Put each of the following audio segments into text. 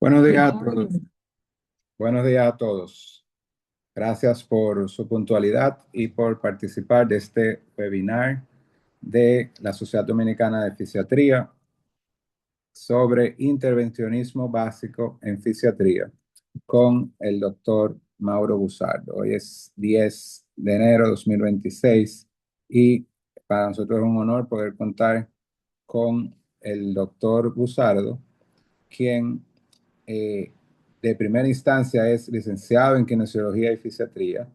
Buenos Good días a todos. morning. Buenos días a todos. Gracias por su puntualidad y por participar de este webinar de la Sociedad Dominicana de Fisiatría sobre intervencionismo básico en fisiatría con el doctor Mauro Busardo. Hoy es 10 de enero de 2026 y para nosotros es un honor poder contar con el doctor Busardo, quien eh, de primera instancia es licenciado en kinesiología y fisiatría.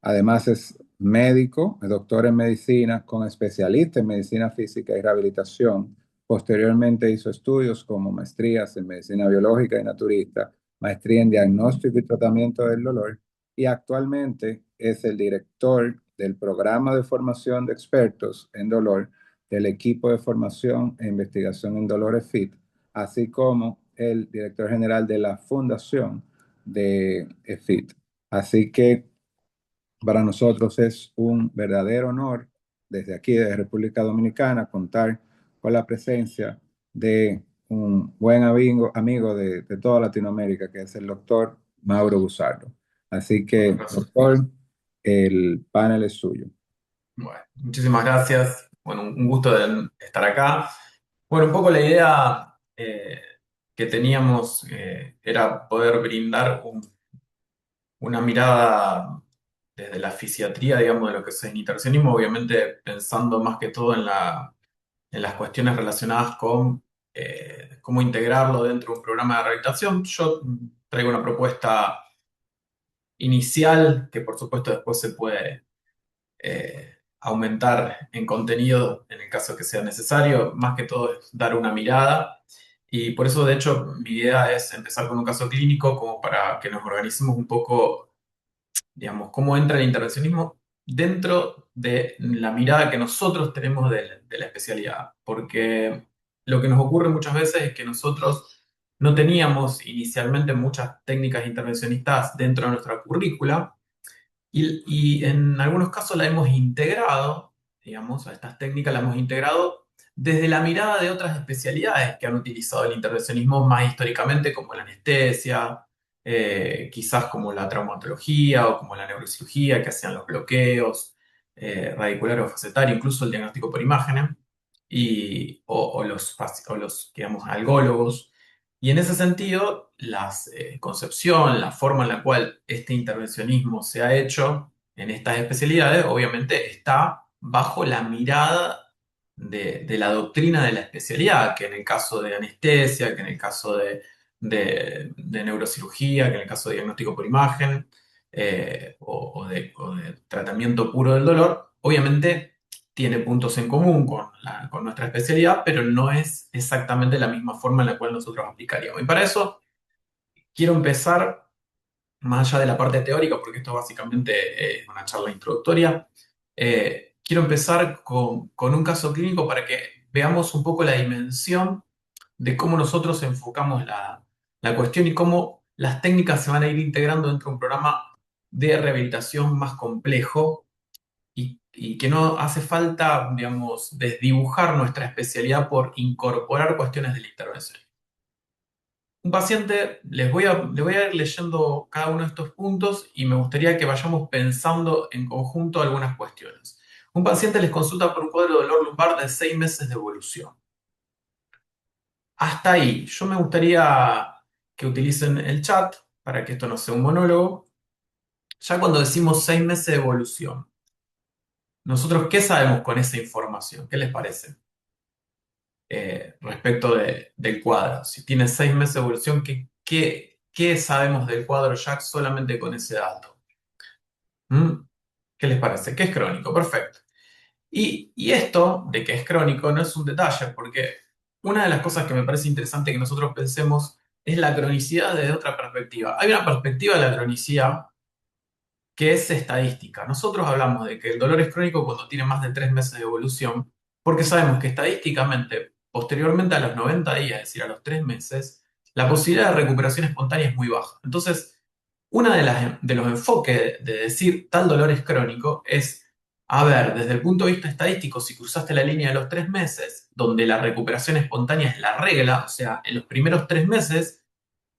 Además es médico, es doctor en medicina con especialista en medicina física y rehabilitación. Posteriormente hizo estudios como maestrías en medicina biológica y naturista, maestría en diagnóstico y tratamiento del dolor y actualmente es el director del programa de formación de expertos en dolor del equipo de formación e investigación en dolor EFIT, así como el director general de la fundación de EFIT. Así que para nosotros es un verdadero honor desde aquí, de República Dominicana, contar con la presencia de un buen amigo de toda Latinoamérica, que es el doctor Mauro Busardo. Así que, doctor, el panel es suyo. Bueno, muchísimas gracias. Bueno, un gusto de estar acá. Bueno, un poco la idea que teníamos era poder brindar una mirada desde la fisiatría, digamos, de lo que es el intervencionismo, obviamente pensando más que todo en las cuestiones relacionadas con cómo integrarlo dentro de un programa de rehabilitación. Yo traigo una propuesta inicial que por supuesto después se puede aumentar en contenido en el caso que sea necesario. Más que todo es dar una mirada. Y por eso, de hecho, mi idea es empezar con un caso clínico como para que nos organicemos un poco, digamos, cómo entra el intervencionismo dentro de la mirada que nosotros tenemos de la especialidad. Porque lo que nos ocurre muchas veces es que nosotros no teníamos inicialmente muchas técnicas intervencionistas dentro de nuestra currícula y en algunos casos la hemos integrado, digamos, a estas técnicas la hemos integrado desde la mirada de otras especialidades que han utilizado el intervencionismo más históricamente, como la anestesia, quizás como la traumatología o como la neurocirugía, que hacían los bloqueos radicular o facetario, incluso el diagnóstico por imágenes, o los, digamos, algólogos. Y en ese sentido, la concepción, la forma en la cual este intervencionismo se ha hecho en estas especialidades, obviamente está bajo la mirada de la doctrina de la especialidad, que en el caso de anestesia, que en el caso de neurocirugía, que en el caso de diagnóstico por imagen, o de tratamiento puro del dolor, obviamente tiene puntos en común con nuestra especialidad, pero no es exactamente la misma forma en la cual nosotros aplicaríamos. Y para eso quiero empezar, más allá de la parte teórica, porque esto básicamente es una charla introductoria, quiero empezar con un caso clínico para que veamos un poco la dimensión de cómo nosotros enfocamos la cuestión y cómo las técnicas se van a ir integrando dentro de un programa de rehabilitación más complejo y que no hace falta, digamos, desdibujar nuestra especialidad por incorporar cuestiones de la intervención. Un paciente, les voy a ir leyendo cada uno de estos puntos y me gustaría que vayamos pensando en conjunto algunas cuestiones. Un paciente les consulta por un cuadro de dolor lumbar de 6 meses de evolución. Hasta ahí, yo me gustaría que utilicen el chat para que esto no sea un monólogo. Ya cuando decimos 6 meses de evolución, nosotros, ¿qué sabemos con esa información? ¿Qué les parece? Respecto del cuadro. Si tiene 6 meses de evolución, ¿qué sabemos del cuadro Jack solamente con ese dato? ¿Mm? ¿Qué les parece? Que es crónico, perfecto. Y esto de que es crónico no es un detalle, porque una de las cosas que me parece interesante que nosotros pensemos es la cronicidad desde otra perspectiva. Hay una perspectiva de la cronicidad que es estadística. Nosotros hablamos de que el dolor es crónico cuando tiene más de 3 meses de evolución, porque sabemos que estadísticamente, posteriormente a los 90 días, es decir, a los 3 meses, la posibilidad de recuperación espontánea es muy baja. Entonces, uno de los enfoques de decir tal dolor es crónico es, a ver, desde el punto de vista estadístico, si cruzaste la línea de los 3 meses, donde la recuperación espontánea es la regla, o sea, en los primeros 3 meses,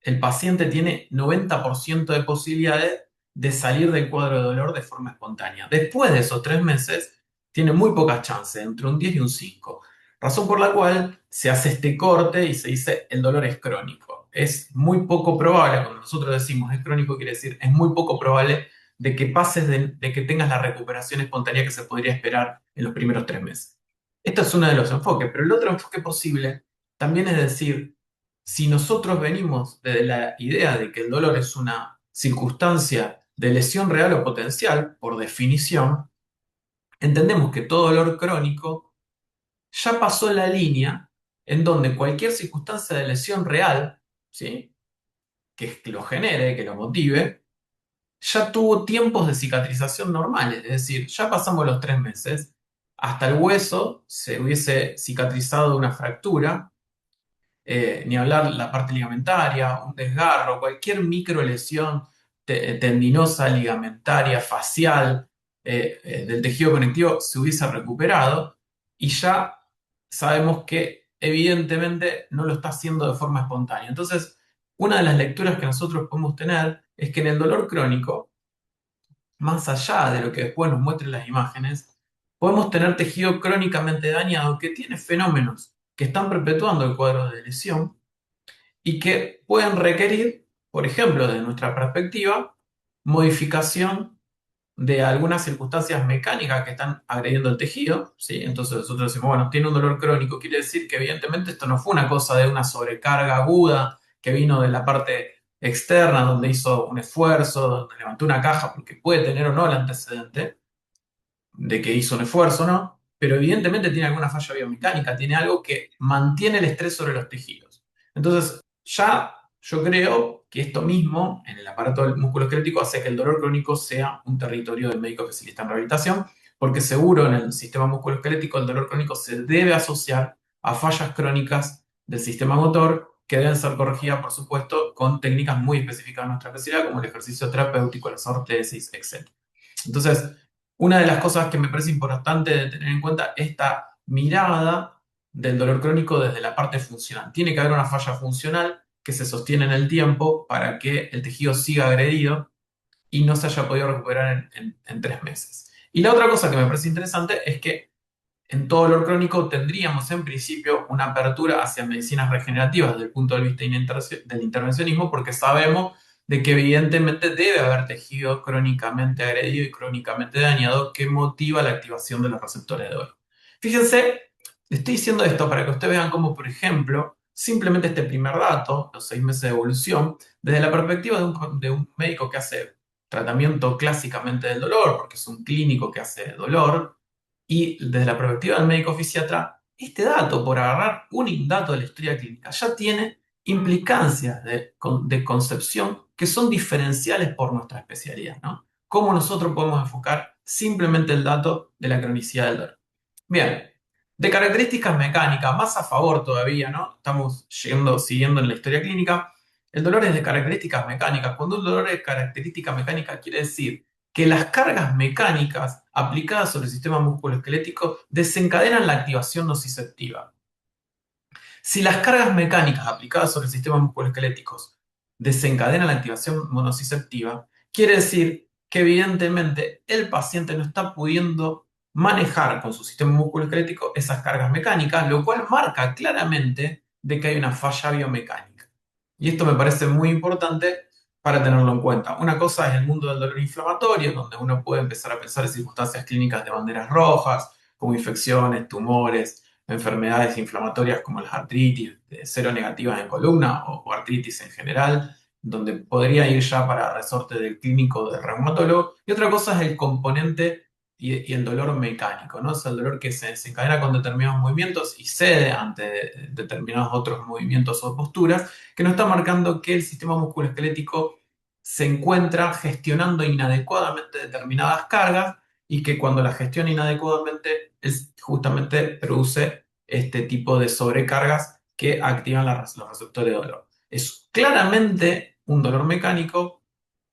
el paciente tiene 90% de posibilidades de salir del cuadro de dolor de forma espontánea. Después de esos 3 meses, tiene muy pocas chances, entre un 10 y un 5. Razón por la cual se hace este corte y se dice el dolor es crónico. Es muy poco probable, cuando nosotros decimos es crónico, quiere decir es muy poco probable de que pases de que tengas la recuperación espontánea que se podría esperar en los primeros 3 meses. Esto es uno de los enfoques, pero el otro enfoque posible también es decir, si nosotros venimos desde la idea de que el dolor es una circunstancia de lesión real o potencial, por definición, entendemos que todo dolor crónico ya pasó la línea en donde cualquier circunstancia de lesión real, ¿sí? Que lo genere, que lo motive, ya tuvo tiempos de cicatrización normales, es decir, ya pasamos los 3 meses, hasta el hueso se hubiese cicatrizado de una fractura, ni hablar la parte ligamentaria, un desgarro, cualquier microlesión tendinosa, ligamentaria, facial, del tejido conectivo se hubiese recuperado y ya sabemos que evidentemente no lo está haciendo de forma espontánea. Entonces, una de las lecturas que nosotros podemos tener es que en el dolor crónico, más allá de lo que después nos muestren las imágenes, podemos tener tejido crónicamente dañado que tiene fenómenos que están perpetuando el cuadro de lesión y que pueden requerir, por ejemplo, desde nuestra perspectiva, modificación de algunas circunstancias mecánicas que están agrediendo el tejido, ¿sí? Entonces nosotros decimos, bueno, tiene un dolor crónico, quiere decir que evidentemente esto no fue una cosa de una sobrecarga aguda que vino de la parte externa, donde hizo un esfuerzo, donde levantó una caja, porque puede tener o no el antecedente de que hizo un esfuerzo, ¿no? Pero evidentemente tiene alguna falla biomecánica, tiene algo que mantiene el estrés sobre los tejidos. Entonces, ya yo creo que esto mismo, en el aparato del músculo esquelético, hace que el dolor crónico sea un territorio del médico especialista en rehabilitación, porque seguro en el sistema musculoesquelético el dolor crónico se debe asociar a fallas crónicas del sistema motor que deben ser corregidas, por supuesto, con técnicas muy específicas de nuestra especialidad, como el ejercicio terapéutico, las ortesis, etc. Entonces, una de las cosas que me parece importante de tener en cuenta es esta mirada del dolor crónico desde la parte funcional. Tiene que haber una falla funcional que se sostiene en el tiempo para que el tejido siga agredido y no se haya podido recuperar en 3 meses. Y la otra cosa que me parece interesante es que en todo dolor crónico tendríamos en principio una apertura hacia medicinas regenerativas desde el punto de vista del intervencionismo, porque sabemos de que evidentemente debe haber tejido crónicamente agredido y crónicamente dañado que motiva la activación de los receptores de dolor. Fíjense, estoy diciendo esto para que ustedes vean cómo, por ejemplo, simplemente este primer dato, los 6 meses de evolución, desde la perspectiva de un médico que hace tratamiento clásicamente del dolor, porque es un clínico que hace dolor, y desde la perspectiva del médico fisiatra, este dato, por agarrar un dato de la historia clínica, ya tiene implicancias de concepción que son diferenciales por nuestra especialidad, ¿no? ¿Cómo nosotros podemos enfocar simplemente el dato de la cronicidad del dolor? Bien, de características mecánicas, más a favor todavía, ¿no? Estamos siguiendo en la historia clínica. El dolor es de características mecánicas. Cuando un dolor es de característica mecánica, quiere decir que las cargas mecánicas aplicadas sobre el sistema musculoesquelético desencadenan la activación nociceptiva. Si las cargas mecánicas aplicadas sobre el sistema musculoesquelético desencadenan la activación nociceptiva, quiere decir que evidentemente el paciente no está pudiendo manejar con su sistema musculoesquelético esas cargas mecánicas, lo cual marca claramente de que hay una falla biomecánica. Y esto me parece muy importante para tenerlo en cuenta. Una cosa es el mundo del dolor inflamatorio, donde uno puede empezar a pensar en circunstancias clínicas de banderas rojas, como infecciones, tumores, enfermedades inflamatorias como las artritis seronegativas en columna o artritis en general, donde podría ir ya para resorte del clínico del reumatólogo. Y otra cosa es el componente y el dolor mecánico, ¿no? Es el dolor que se desencadena con determinados movimientos y cede ante determinados otros movimientos o posturas, que nos está marcando que el sistema musculoesquelético se encuentra gestionando inadecuadamente determinadas cargas y que cuando la gestiona inadecuadamente justamente produce este tipo de sobrecargas que activan los receptores de dolor. Es claramente un dolor mecánico,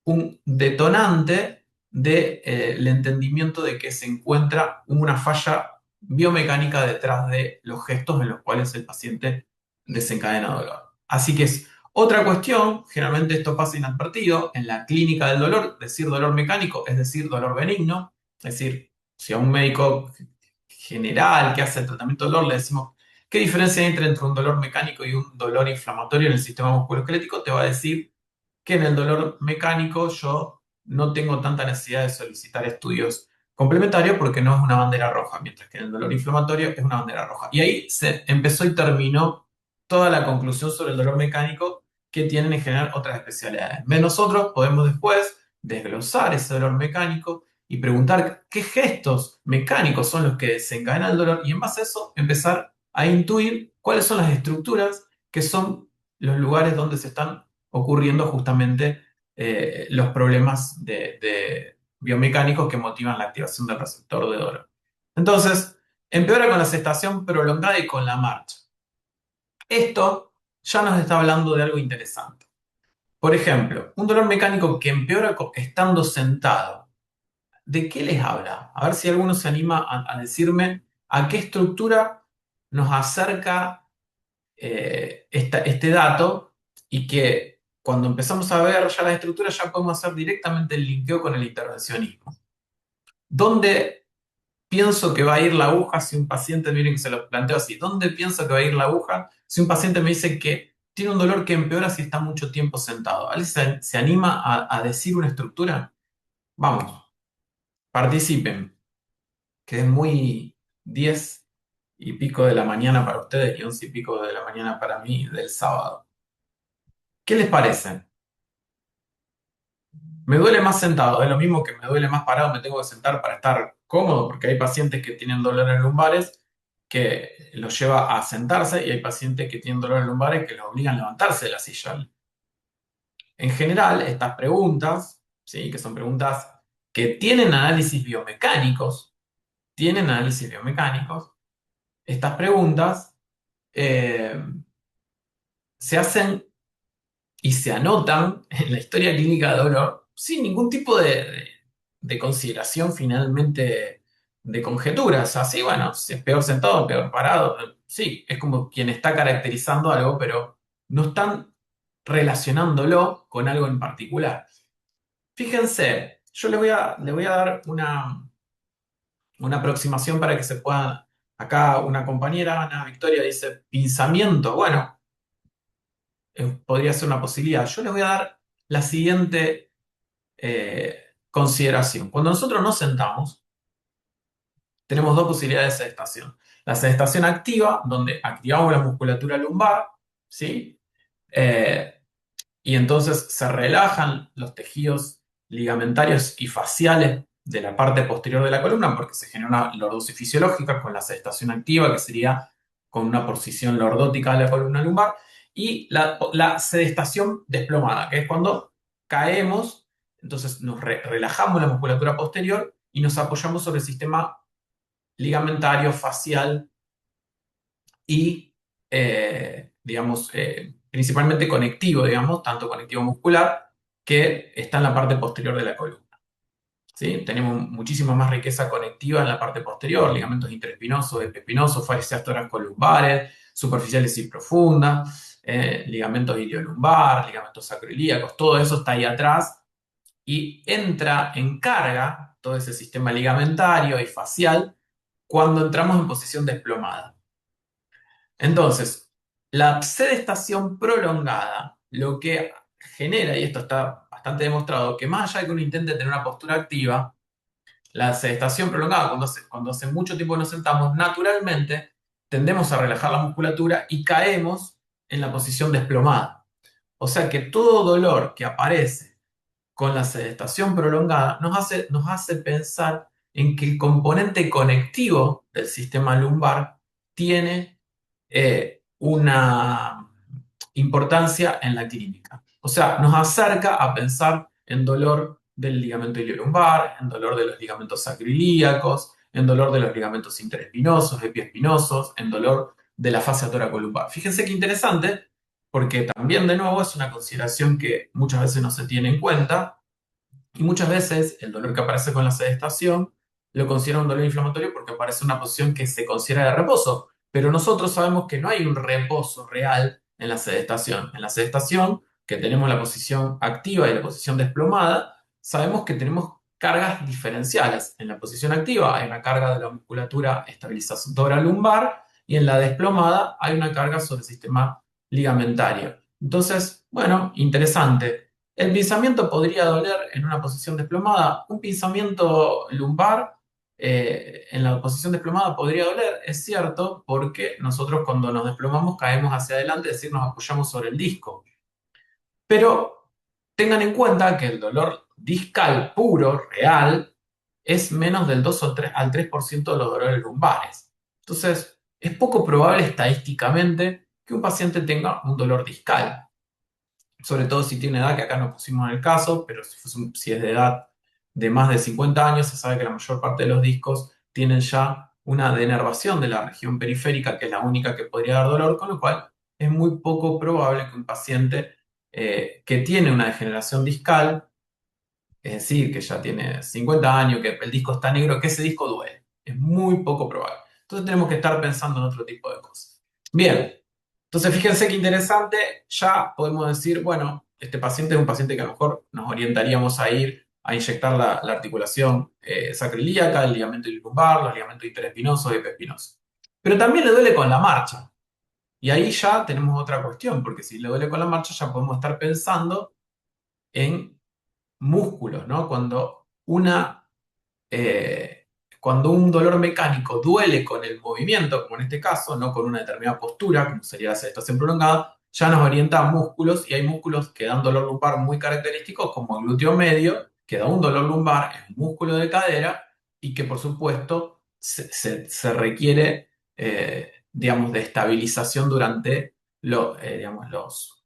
un detonante del entendimiento de que se encuentra una falla biomecánica detrás de los gestos en los cuales el paciente desencadena dolor. Así que es Otra cuestión, generalmente esto pasa inadvertido, en la clínica del dolor, decir dolor mecánico es decir dolor benigno, es decir, si a un médico general que hace el tratamiento del dolor le decimos, ¿qué diferencia hay entre un dolor mecánico y un dolor inflamatorio en el sistema musculoesquelético? Te va a decir que en el dolor mecánico yo no tengo tanta necesidad de solicitar estudios complementarios porque no es una bandera roja, mientras que en el dolor inflamatorio es una bandera roja. Y ahí se empezó y terminó toda la conclusión sobre el dolor mecánico que tienen en general otras especialidades. Nosotros podemos después desglosar ese dolor mecánico y preguntar qué gestos mecánicos son los que desencadenan el dolor y en base a eso empezar a intuir cuáles son las estructuras que son los lugares donde se están ocurriendo justamente los problemas de biomecánicos que motivan la activación del receptor de dolor. Entonces, empeora con la sedestación prolongada y con la marcha. Esto ya nos está hablando de algo interesante. Por ejemplo, un dolor mecánico que empeora estando sentado. ¿De qué les habla? A ver si alguno se anima a decirme a qué estructura nos acerca este dato y que cuando empezamos a ver ya las estructuras ya podemos hacer directamente el linkeo con el intervencionismo. ¿Dónde pienso que va a ir la aguja si un paciente, miren que se lo planteo así, ¿dónde pienso que va a ir la aguja si un paciente me dice que tiene un dolor que empeora si está mucho tiempo sentado? ¿Alguien se anima a decir una estructura? Vamos, participen, que es muy 10 y pico de la mañana para ustedes y 11 y pico de la mañana para mí del sábado. ¿Qué les parece? Me duele más sentado, es lo mismo que me duele más parado, me tengo que sentar para estar cómodo, porque hay pacientes que tienen dolor en lumbares que los lleva a sentarse y hay pacientes que tienen dolor en lumbares que los obligan a levantarse de la silla. En general, estas preguntas, ¿sí? Que son preguntas que tienen análisis biomecánicos, estas preguntas eh, se hacen y se anotan en la historia clínica de dolor sin ningún tipo de consideración finalmente de conjeturas. Así, bueno, si es peor sentado, peor parado. Sí, es como quien está caracterizando algo, pero no están relacionándolo con algo en particular. Fíjense, yo le voy a dar una aproximación para que se pueda. Acá una compañera, Ana Victoria, dice pinzamiento. Bueno, podría ser una posibilidad. Yo les voy a dar la siguiente consideración. Cuando nosotros nos sentamos, tenemos dos posibilidades de sedestación. La sedestación activa, donde activamos la musculatura lumbar, ¿sí? Eh, y entonces se relajan los tejidos ligamentarios y faciales de la parte posterior de la columna porque se genera una lordosis fisiológica con la sedestación activa, que sería con una posición lordótica de la columna lumbar, y la sedestación desplomada, que es cuando caemos, entonces nos relajamos la musculatura posterior y nos apoyamos sobre el sistema ligamentario, facial y, digamos, principalmente conectivo, digamos, tanto conectivo muscular, que está en la parte posterior de la columna. ¿Sí? Tenemos muchísima más riqueza conectiva en la parte posterior, ligamentos interespinosos, epiespinosos, fascias columbares, superficiales y profundas, ligamentos iliolumbar, ligamentos sacroiliacos, todo eso está ahí atrás y entra en carga todo ese sistema ligamentario y facial cuando entramos en posición desplomada. Entonces, la sedestación prolongada lo que genera, y esto está bastante demostrado, que más allá de que uno intente tener una postura activa, la sedestación prolongada, cuando hace mucho tiempo nos sentamos, naturalmente tendemos a relajar la musculatura y caemos en la posición desplomada. O sea que todo dolor que aparece con la sedestación prolongada nos hace pensar en que el componente conectivo del sistema lumbar tiene una importancia en la clínica. O sea, nos acerca a pensar en dolor del ligamento iliolumbar, en dolor de los ligamentos sacroiliacos, en dolor de los ligamentos interespinosos, epiespinosos, en dolor de la fascia toracolumbar. Fíjense qué interesante, porque también de nuevo es una consideración que muchas veces no se tiene en cuenta y muchas veces el dolor que aparece con la sedestación lo considera un dolor inflamatorio porque aparece una posición que se considera de reposo, pero nosotros sabemos que no hay un reposo real en la sedestación. En la sedestación, que tenemos la posición activa y la posición desplomada, sabemos que tenemos cargas diferenciales. En la posición activa hay una carga de la musculatura estabilizadora lumbar y en la desplomada hay una carga sobre el sistema ligamentario. Entonces, bueno, interesante. El pinzamiento podría doler en una posición desplomada. Un pinzamiento lumbar en la posición desplomada podría doler, es cierto, porque nosotros cuando nos desplomamos caemos hacia adelante, es decir, nos apoyamos sobre el disco. Pero tengan en cuenta que el dolor discal puro, real, es menos del 2 o 3 al 3% de los dolores lumbares. Entonces, es poco probable estadísticamente que un paciente tenga un dolor discal, sobre todo si tiene edad, que acá no pusimos en el caso, pero si es de edad de más de 50 años, se sabe que la mayor parte de los discos tienen ya una denervación de la región periférica, que es la única que podría dar dolor, con lo cual es muy poco probable que un paciente que tiene una degeneración discal, es decir, que ya tiene 50 años, que el disco está negro, que ese disco duele. Es muy poco probable. Entonces tenemos que estar pensando en otro tipo de cosas. Bien, entonces fíjense qué interesante, ya podemos decir, bueno, este paciente es un paciente que a lo mejor nos orientaríamos a ir a inyectar la articulación sacroiliaca, el ligamento lumbar, los ligamentos interespinosos y epiespinosos. Pero también le duele con la marcha. Y ahí ya tenemos otra cuestión, porque si le duele con la marcha ya podemos estar pensando en músculos, ¿no? Eh, cuando un dolor mecánico duele con el movimiento, como en este caso, no con una determinada postura, como sería la sedestación prolongada, ya nos orienta a músculos y hay músculos que dan dolor lumbar muy característicos, como el glúteo medio, que da un dolor lumbar, es un músculo de cadera y que por supuesto se requiere, digamos, de estabilización durante digamos,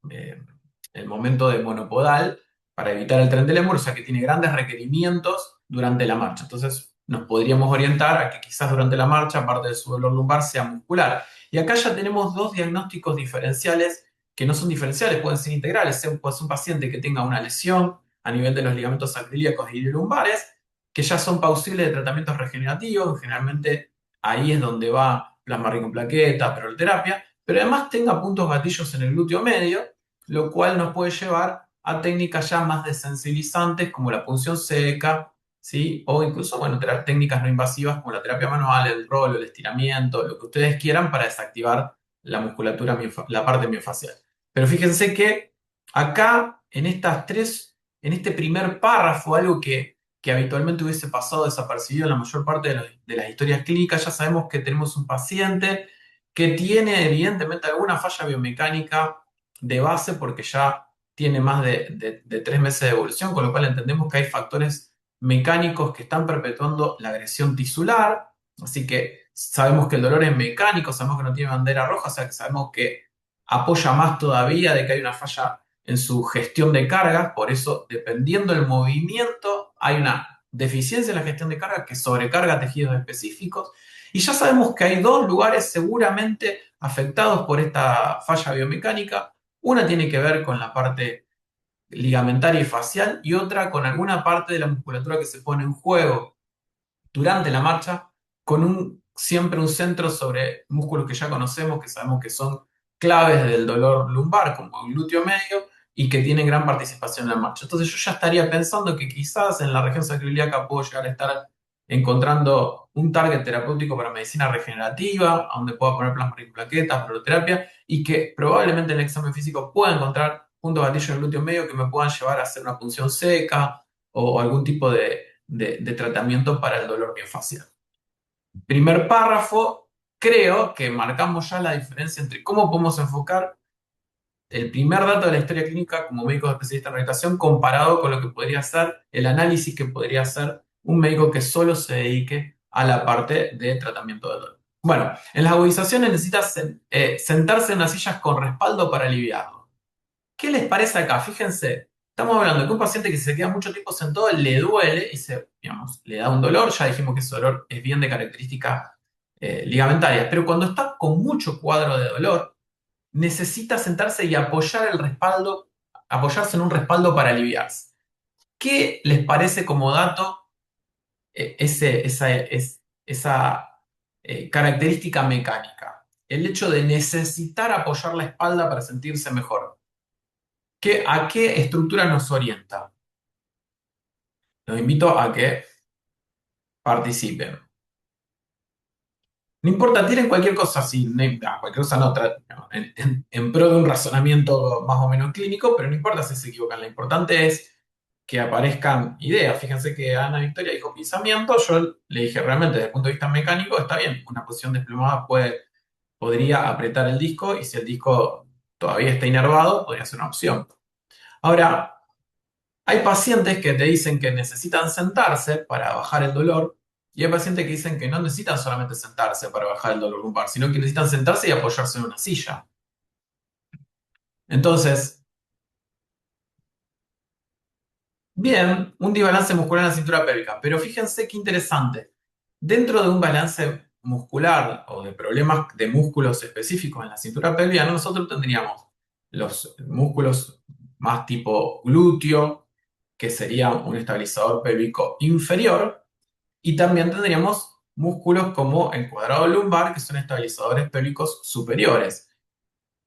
el momento de monopodal para evitar el tren del émbolo, o sea que tiene grandes requerimientos durante la marcha. Entonces nos podríamos orientar a que quizás durante la marcha parte de su dolor lumbar sea muscular. Y acá ya tenemos dos diagnósticos diferenciales que no son diferenciales, pueden ser integrales. Puede ser un paciente que tenga una lesión a nivel de los ligamentos sacroiliacos y lumbares, que ya son pausibles de tratamientos regenerativos, generalmente ahí es donde va plasma rico en plaquetas, peroroterapia, pero además tenga puntos gatillos en el glúteo medio, lo cual nos puede llevar a técnicas ya más desensibilizantes como la punción seca, ¿sí? O incluso, bueno, técnicas no invasivas como la terapia manual, el rolo, el estiramiento, lo que ustedes quieran para desactivar la musculatura, la parte miofacial. Pero fíjense que acá, en este primer párrafo, algo que habitualmente hubiese pasado desapercibido en la mayor parte de las historias clínicas, ya sabemos que tenemos un paciente que tiene evidentemente alguna falla biomecánica de base porque ya tiene más de 3 meses de evolución, con lo cual entendemos que hay factores mecánicos que están perpetuando la agresión tisular, así que sabemos que el dolor es mecánico, sabemos que no tiene bandera roja, o sea que sabemos que apoya más todavía de que hay una falla en su gestión de cargas, por eso dependiendo del movimiento hay una deficiencia en la gestión de carga que sobrecarga tejidos específicos y ya sabemos que hay dos lugares seguramente afectados por esta falla biomecánica. Una tiene que ver con la parte ligamentaria y facial y otra con alguna parte de la musculatura que se pone en juego durante la marcha, con siempre un centro sobre músculos que ya conocemos, que sabemos que son claves del dolor lumbar, como el glúteo medio, y que tienen gran participación en la marcha. Entonces yo ya estaría pensando que quizás en la región sacroiliaca puedo llegar a estar encontrando un target terapéutico para medicina regenerativa, donde pueda poner plasma rico plaquetas, prototerapia, y que probablemente en el examen físico pueda encontrar puntos gatillos en el glúteo medio que me puedan llevar a hacer una punción seca o algún tipo de tratamiento para el dolor miofascial. Primer párrafo, creo que marcamos ya la diferencia entre cómo podemos enfocar el primer dato de la historia clínica como médicos especialistas en rehabilitación comparado con lo que podría ser el análisis que podría hacer un médico que solo se dedique a la parte de tratamiento del dolor. Bueno, en las agudizaciones necesita sentarse en las sillas con respaldo para aliviarlo. ¿Qué les parece acá? Fíjense, estamos hablando de que un paciente que se queda mucho tiempo sentado le duele y digamos, le da un dolor, ya dijimos que ese dolor es bien de características ligamentarias, pero cuando está con mucho cuadro de dolor, necesita sentarse y apoyarse en un respaldo para aliviarse. ¿Qué les parece como dato esa característica mecánica? el hecho de necesitar apoyar la espalda para sentirse mejor. ¿A qué estructura nos orienta? Los invito a que participen. No importa, tienen cualquier cosa así, cualquier cosa no, no, en pro de un razonamiento más o menos clínico, pero no importa si se equivocan, lo importante es que aparezcan ideas. Fíjense que Ana Victoria dijo pisamiento, yo le dije realmente desde el punto de vista mecánico está bien, una posición desplomada podría apretar el disco y si el disco todavía está inervado, podría ser una opción. Ahora, hay pacientes que te dicen que necesitan sentarse para bajar el dolor y hay pacientes que dicen que no necesitan solamente sentarse para bajar el dolor lumbar, sino que necesitan sentarse y apoyarse en una silla. Entonces, bien, un desbalance muscular en la cintura pélvica, pero fíjense qué interesante. Dentro de un balance muscular o de problemas de músculos específicos en la cintura pélvica, nosotros tendríamos los músculos más tipo glúteo, que sería un estabilizador pélvico inferior, y también tendríamos músculos como el cuadrado lumbar, que son estabilizadores pélvicos superiores.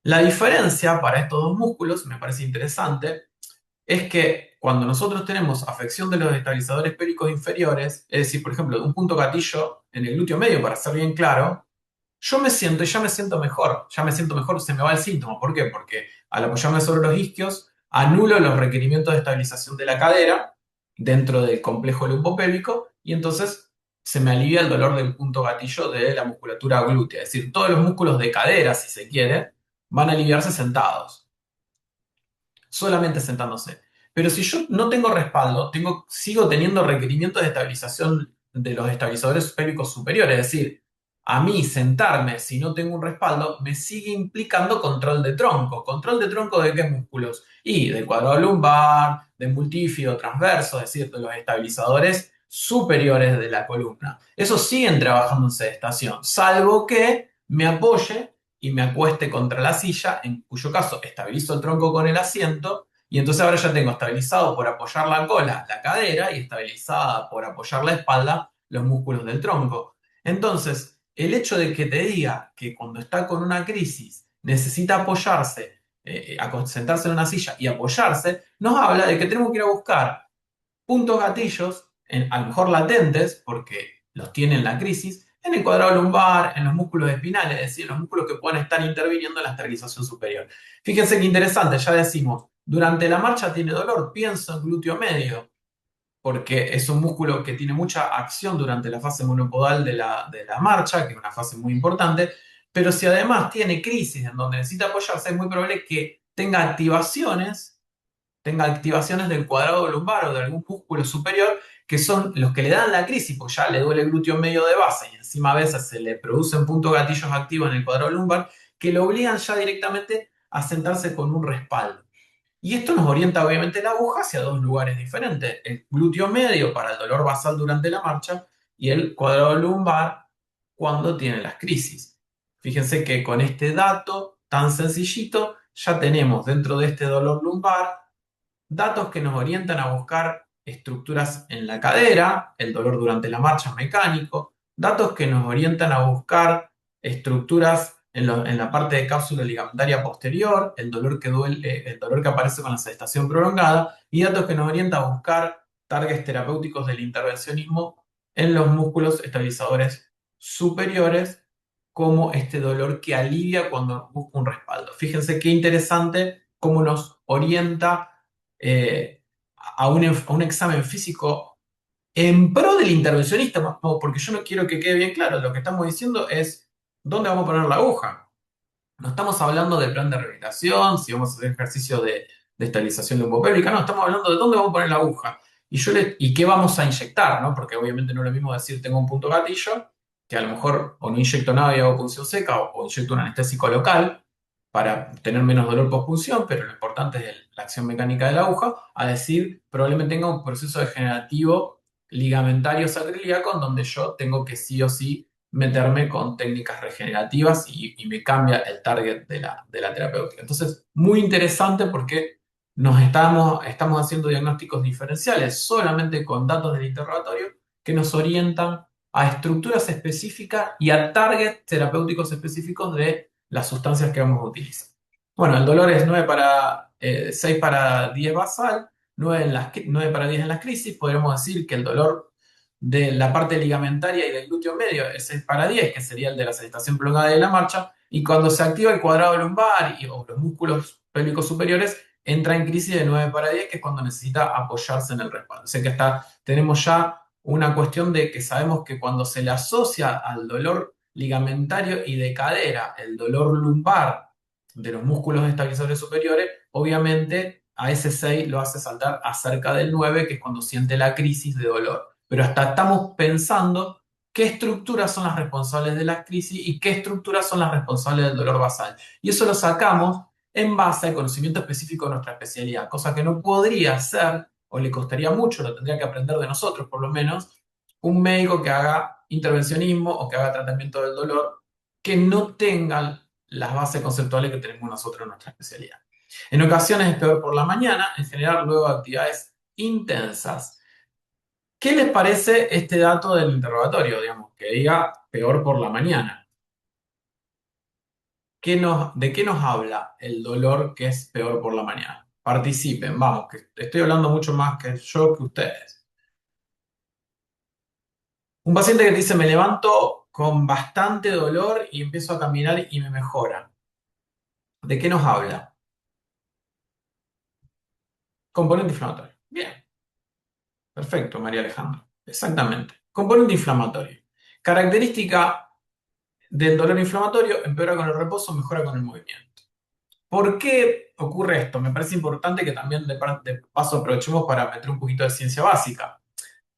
La diferencia para estos dos músculos, me parece interesante, es que cuando nosotros tenemos afección de los estabilizadores pélvicos inferiores, es decir, por ejemplo, de un punto gatillo en el glúteo medio, para ser bien claro, yo me siento y ya me siento mejor, se me va el síntoma. ¿Por qué? Porque al apoyarme sobre los isquios, anulo los requerimientos de estabilización de la cadera dentro del complejo lumbopélvico y entonces se me alivia el dolor del punto gatillo de la musculatura glútea. Es decir, todos los músculos de cadera, si se quiere, van a aliviarse sentados solamente sentándose. Pero si yo no tengo respaldo, sigo teniendo requerimientos de estabilización de los estabilizadores pélvicos superiores. Es decir, a mí sentarme si no tengo un respaldo me sigue implicando control de tronco. ¿Control de tronco de qué músculos? Y del cuadrado lumbar, del multífido transverso, es decir, de los estabilizadores superiores de la columna. Esos siguen trabajando en sedestación, salvo que me apoye y me acueste contra la silla, en cuyo caso estabilizo el tronco con el asiento y entonces ahora ya tengo estabilizado por apoyar la cola la cadera y estabilizada por apoyar la espalda los músculos del tronco. Entonces, el hecho de que te diga que cuando está con una crisis necesita apoyarse, sentarse en una silla y apoyarse, nos habla de que tenemos que ir a buscar puntos gatillos, a lo mejor latentes, porque los tiene en la crisis, en el cuadrado lumbar, en los músculos espinales, es decir, los músculos que pueden estar interviniendo en la esterilización superior. Fíjense qué interesante, ya decimos, durante la marcha tiene dolor, pienso en glúteo medio, porque es un músculo que tiene mucha acción durante la fase monopodal de la marcha, que es una fase muy importante, pero si además tiene crisis en donde necesita apoyarse, es muy probable que tenga activaciones del cuadrado lumbar o de algún músculo superior, que son los que le dan la crisis, porque ya le duele el glúteo medio de base y encima a veces se le producen puntos gatillos activos en el cuadrado lumbar, que lo obligan ya directamente a sentarse con un respaldo. Y esto nos orienta obviamente la aguja hacia dos lugares diferentes, el glúteo medio para el dolor basal durante la marcha y el cuadrado lumbar cuando tiene las crisis. Fíjense que con este dato tan sencillito ya tenemos dentro de este dolor lumbar datos que nos orientan a buscar estructuras en la cadera, el dolor durante la marcha es mecánico, datos que nos orientan a buscar estructuras en la parte de cápsula ligamentaria posterior, el dolor que duele, el dolor que aparece con la sedestación prolongada, y datos que nos orientan a buscar targets terapéuticos del intervencionismo en los músculos estabilizadores superiores, como este dolor que alivia cuando busca un respaldo. Fíjense qué interesante cómo nos orienta a un examen físico en pro del intervencionista, porque yo no quiero que quede bien claro, lo que estamos diciendo es dónde vamos a poner la aguja. No estamos hablando de plan de rehabilitación, si vamos a hacer ejercicio de estabilización lumbopélvica, no, estamos hablando de dónde vamos a poner la aguja y qué vamos a inyectar, ¿no? Porque obviamente no es lo mismo decir tengo un punto gatillo, que a lo mejor o no inyecto nada y hago punción seca, o inyecto un anestésico local para tener menos dolor pospunción, pero lo importante es la acción mecánica de la aguja, a decir probablemente tenga un proceso degenerativo ligamentario sacroiliaco en donde yo tengo que sí o sí meterme con técnicas regenerativas y me cambia el target de la terapéutica. Entonces, muy interesante porque estamos haciendo diagnósticos diferenciales solamente con datos del interrogatorio que nos orientan a estructuras específicas y a targets terapéuticos específicos de las sustancias que vamos a utilizar. Bueno, el dolor es 6 para 10 basal, 9 para 10 en las crisis. Podríamos decir que el dolor de la parte ligamentaria y del glúteo medio es 6 para 10, que sería el de la sedestación prolongada de la marcha, y cuando se activa el cuadrado lumbar o los músculos pélvicos superiores, entra en crisis de 9 para 10, que es cuando necesita apoyarse en el respaldo. O sea que tenemos ya una cuestión de que sabemos que cuando se le asocia al dolor ligamentario y de cadera, el dolor lumbar de los músculos estabilizadores superiores, obviamente a ese 6 lo hace saltar a cerca del 9, que es cuando siente la crisis de dolor. Pero hasta estamos pensando qué estructuras son las responsables de la crisis y qué estructuras son las responsables del dolor basal. Y eso lo sacamos en base al conocimiento específico de nuestra especialidad, cosa que no podría ser, o le costaría mucho, lo tendría que aprender de nosotros por lo menos, un médico que haga intervencionismo o que haga tratamiento del dolor que no tenga las bases conceptuales que tenemos nosotros en nuestra especialidad. En ocasiones es peor por la mañana, en general luego de actividades intensas. ¿Qué les parece este dato del interrogatorio, digamos, que diga peor por la mañana? ¿De qué nos habla el dolor que es peor por la mañana? Participen, vamos, que estoy hablando mucho más que yo que ustedes. Un paciente que te dice, me levanto con bastante dolor y empiezo a caminar y me mejora. ¿De qué nos habla? Componente inflamatorio. Bien, perfecto, María Alejandra. Exactamente. Componente inflamatorio. Característica del dolor inflamatorio, empeora con el reposo, mejora con el movimiento. ¿Por qué ocurre esto? Me parece importante que también de paso aprovechemos para meter un poquito de ciencia básica.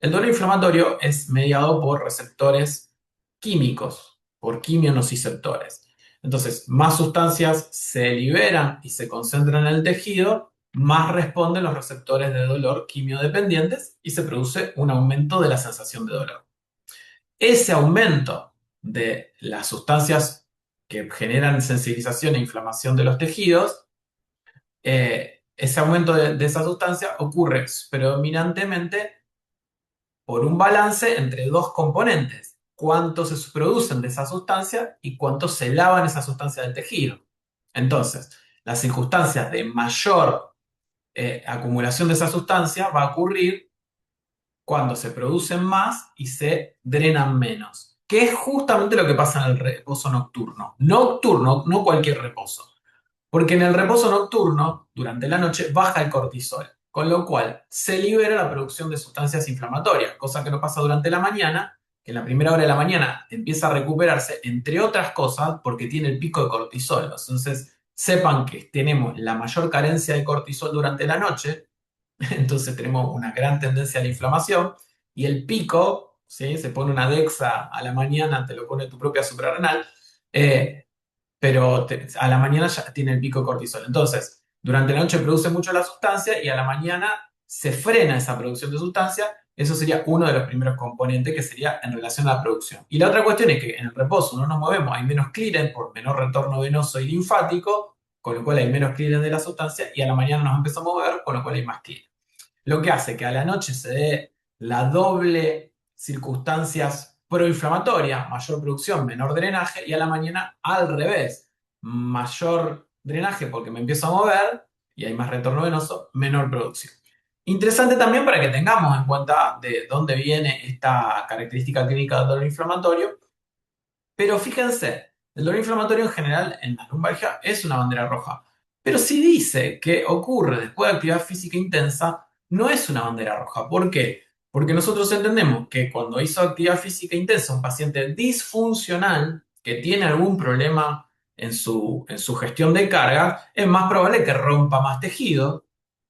El dolor inflamatorio es mediado por receptores químicos, por quimionociceptores. Entonces, más sustancias se liberan y se concentran en el tejido, más responden los receptores de dolor quimiodependientes y se produce un aumento de la sensación de dolor. Ese aumento de las sustancias que generan sensibilización e inflamación de los tejidos, ese aumento de esa sustancia ocurre predominantemente por un balance entre dos componentes: cuánto se producen de esa sustancia y cuánto se lavan esa sustancia del tejido. Entonces, las circunstancias de mayor acumulación de esa sustancia va a ocurrir cuando se producen más y se drenan menos, que es justamente lo que pasa en el reposo nocturno. Nocturno, no cualquier reposo. Porque en el reposo nocturno, durante la noche, baja el cortisol, con lo cual se libera la producción de sustancias inflamatorias, cosa que no pasa durante la mañana, que en la primera hora de la mañana empieza a recuperarse, entre otras cosas, porque tiene el pico de cortisol. Entonces, sepan que tenemos la mayor carencia de cortisol durante la noche, entonces tenemos una gran tendencia a la inflamación, y el pico, ¿sí? Se pone una Dexa a la mañana, te lo pone tu propia suprarrenal, pero a la mañana ya tiene el pico de cortisol. Entonces, durante la noche produce mucho la sustancia y a la mañana se frena esa producción de sustancia. Eso sería uno de los primeros componentes, que sería en relación a la producción. Y la otra cuestión es que en el reposo no nos movemos, hay menos clearance por menor retorno venoso y linfático, con lo cual hay menos clearance de la sustancia, y a la mañana nos empezamos a mover, con lo cual hay más clearance. Lo que hace que a la noche se dé la doble circunstancias proinflamatorias: mayor producción, menor drenaje, y a la mañana al revés: mayor drenaje porque me empiezo a mover y hay más retorno venoso, menor producción. Interesante también para que tengamos en cuenta de dónde viene esta característica clínica del dolor inflamatorio, pero fíjense, el dolor inflamatorio en general en la lumbalgia es una bandera roja. Pero si dice que ocurre después de actividad física intensa, no es una bandera roja. ¿Por qué? Porque nosotros entendemos que cuando hizo actividad física intensa un paciente disfuncional que tiene algún problema en su gestión de carga, es más probable que rompa más tejido,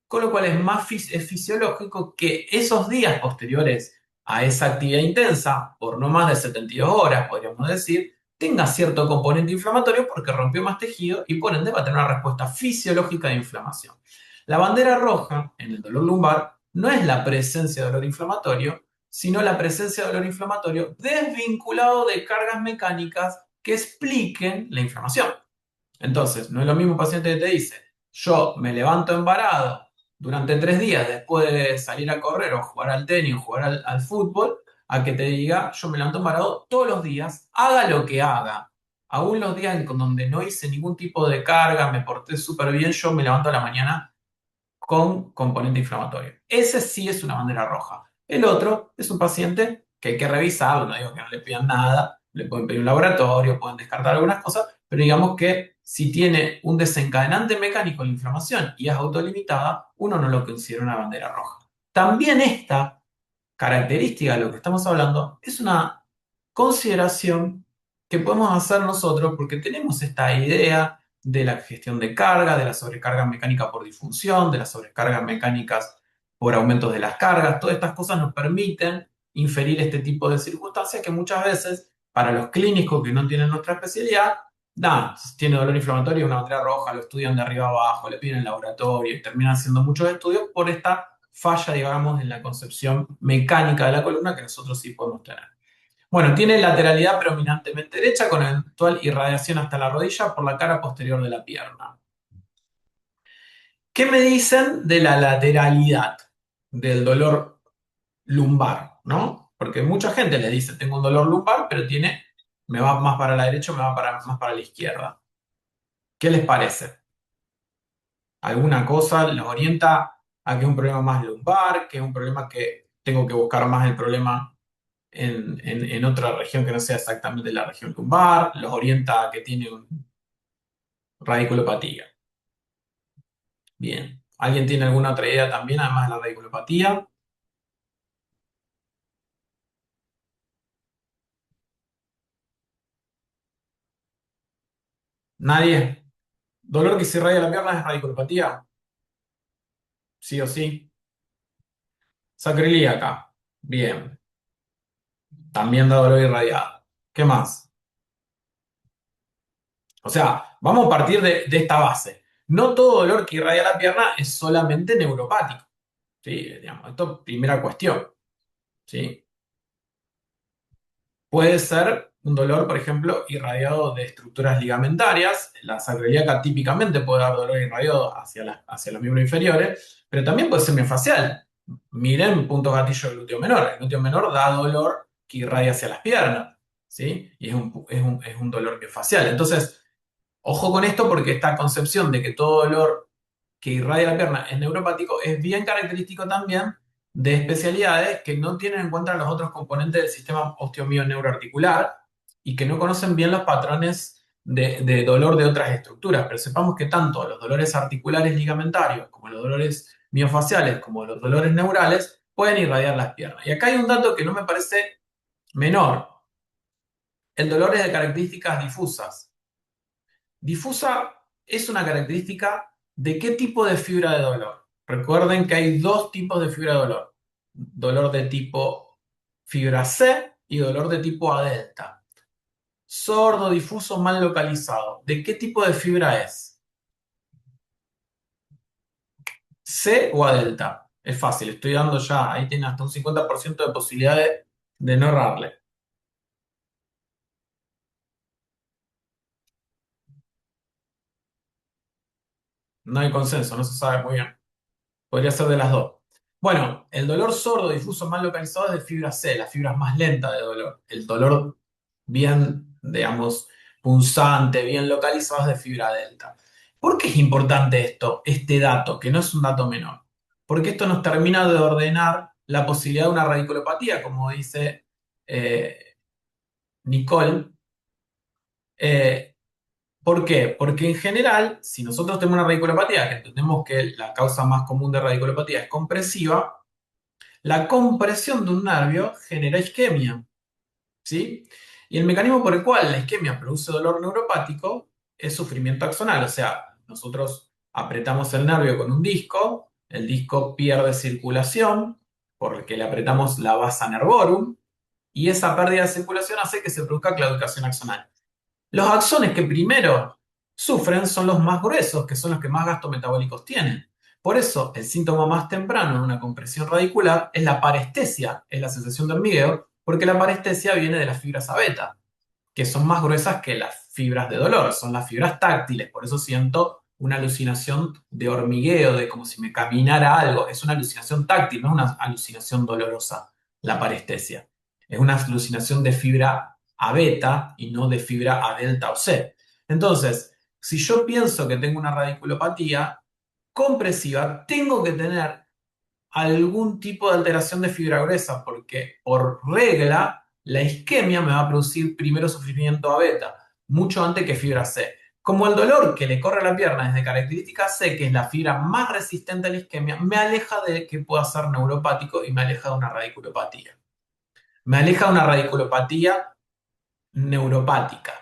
con lo cual es fisiológico que esos días posteriores a esa actividad intensa, por no más de 72 horas, podríamos decir, tenga cierto componente inflamatorio porque rompió más tejido y por ende va a tener una respuesta fisiológica de inflamación. La bandera roja en el dolor lumbar no es la presencia de dolor inflamatorio, sino la presencia de dolor inflamatorio desvinculado de cargas mecánicas que expliquen la inflamación. Entonces, no es lo mismo un paciente que te dice, yo me levanto embarado durante 3 días después de salir a correr o jugar al tenis o jugar al fútbol, a que te diga, yo me levanto parado todos los días, haga lo que haga. Aún los días en donde no hice ningún tipo de carga, me porté súper bien, yo me levanto a la mañana con componente inflamatorio. Ese sí es una bandera roja. El otro es un paciente que hay que revisarlo, no digo que no le pidan nada, le pueden pedir un laboratorio, pueden descartar algunas cosas, pero digamos que si tiene un desencadenante mecánico de inflamación y es autolimitada, uno no lo considera una bandera roja. También esta característica de lo que estamos hablando es una consideración que podemos hacer nosotros porque tenemos esta idea de la gestión de carga, de la sobrecarga mecánica por disfunción, de las sobrecargas mecánicas por aumentos de las cargas. Todas estas cosas nos permiten inferir este tipo de circunstancias que muchas veces para los clínicos que no tienen nuestra especialidad, nada, si tiene dolor inflamatorio, una bandera roja, lo estudian de arriba a abajo, le piden el laboratorio y terminan haciendo muchos estudios por esta falla, digamos, en la concepción mecánica de la columna que nosotros sí podemos tener. Bueno, tiene lateralidad predominantemente derecha con eventual irradiación hasta la rodilla por la cara posterior de la pierna. ¿Qué me dicen de la lateralidad del dolor lumbar, ¿no? Porque mucha gente le dice, tengo un dolor lumbar, pero me va más para la derecha o me va más para la izquierda. ¿Qué les parece? ¿Alguna cosa los orienta a que es un problema más lumbar, que es un problema que tengo que buscar más el problema en otra región que no sea exactamente la región lumbar? ¿Los orienta a que tiene radiculopatía? Bien. ¿Alguien tiene alguna otra idea también, además de la radiculopatía? ¿Nadie? ¿Dolor que se irradia la pierna es radiculopatía? Sí o sí. Sacroiliaca. Bien. También da dolor irradiado. ¿Qué más? O sea, vamos a partir de esta base. No todo dolor que irradia la pierna es solamente neuropático. ¿Sí? Digamos, esto es primera cuestión. ¿Sí? Puede ser un dolor, por ejemplo, irradiado de estructuras ligamentarias. La sacroiliaca típicamente puede dar dolor irradiado hacia los miembros inferiores, pero también puede ser miofascial. Miren puntos gatillo del glúteo menor. El glúteo menor da dolor que irradia hacia las piernas, ¿sí? Y es un dolor miofascial. Entonces, ojo con esto porque esta concepción de que todo dolor que irradia la pierna es neuropático es bien característico también de especialidades que no tienen en cuenta los otros componentes del sistema osteomio neuroarticular y que no conocen bien los patrones de dolor de otras estructuras. Pero sepamos que tanto los dolores articulares ligamentarios como los dolores miofaciales como los dolores neurales pueden irradiar las piernas. Y acá hay un dato que no me parece menor. El dolor es de características difusas. Difusa es una característica de qué tipo de fibra de dolor. Recuerden que hay dos tipos de fibra de dolor. Dolor de tipo fibra C y dolor de tipo A delta. Sordo, difuso, mal localizado. ¿De qué tipo de fibra es? ¿C o A delta? Es fácil, estoy dando ya, ahí tiene hasta un 50% de posibilidades de no errarle. No hay consenso, no se sabe muy bien. Podría ser de las dos. Bueno, el dolor sordo difuso mal localizado es de fibra C, la fibra más lenta de dolor. El dolor bien, digamos, punzante, bien localizado es de fibra delta. ¿Por qué es importante esto, este dato, que no es un dato menor? Porque esto nos termina de ordenar la posibilidad de una radiculopatía, como dice Nicole. Eh, ¿Por qué? Porque en general, si nosotros tenemos una radiculopatía, que entendemos que la causa más común de radiculopatía es compresiva, la compresión de un nervio genera isquemia, ¿sí? Y el mecanismo por el cual la isquemia produce dolor neuropático es sufrimiento axonal, o sea, nosotros apretamos el nervio con un disco, el disco pierde circulación porque le apretamos la vasa nervorum y esa pérdida de circulación hace que se produzca claudicación axonal. Los axones que primero sufren son los más gruesos, que son los que más gastos metabólicos tienen. Por eso, el síntoma más temprano en una compresión radicular es la parestesia, es la sensación de hormigueo, porque la parestesia viene de las fibras A beta, que son más gruesas que las fibras de dolor, son las fibras táctiles, por eso siento una alucinación de hormigueo, de como si me caminara algo. Es una alucinación táctil, no es una alucinación dolorosa, la parestesia. Es una alucinación de fibra A beta y no de fibra A delta o C. Entonces, si yo pienso que tengo una radiculopatía compresiva, tengo que tener algún tipo de alteración de fibra gruesa, porque por regla la isquemia me va a producir primero sufrimiento a beta, mucho antes que fibra C. Como el dolor que le corre a la pierna es de característica C, que es la fibra más resistente a la isquemia, me aleja de que pueda ser neuropático y me aleja de una radiculopatía. Me aleja de una radiculopatía neuropática.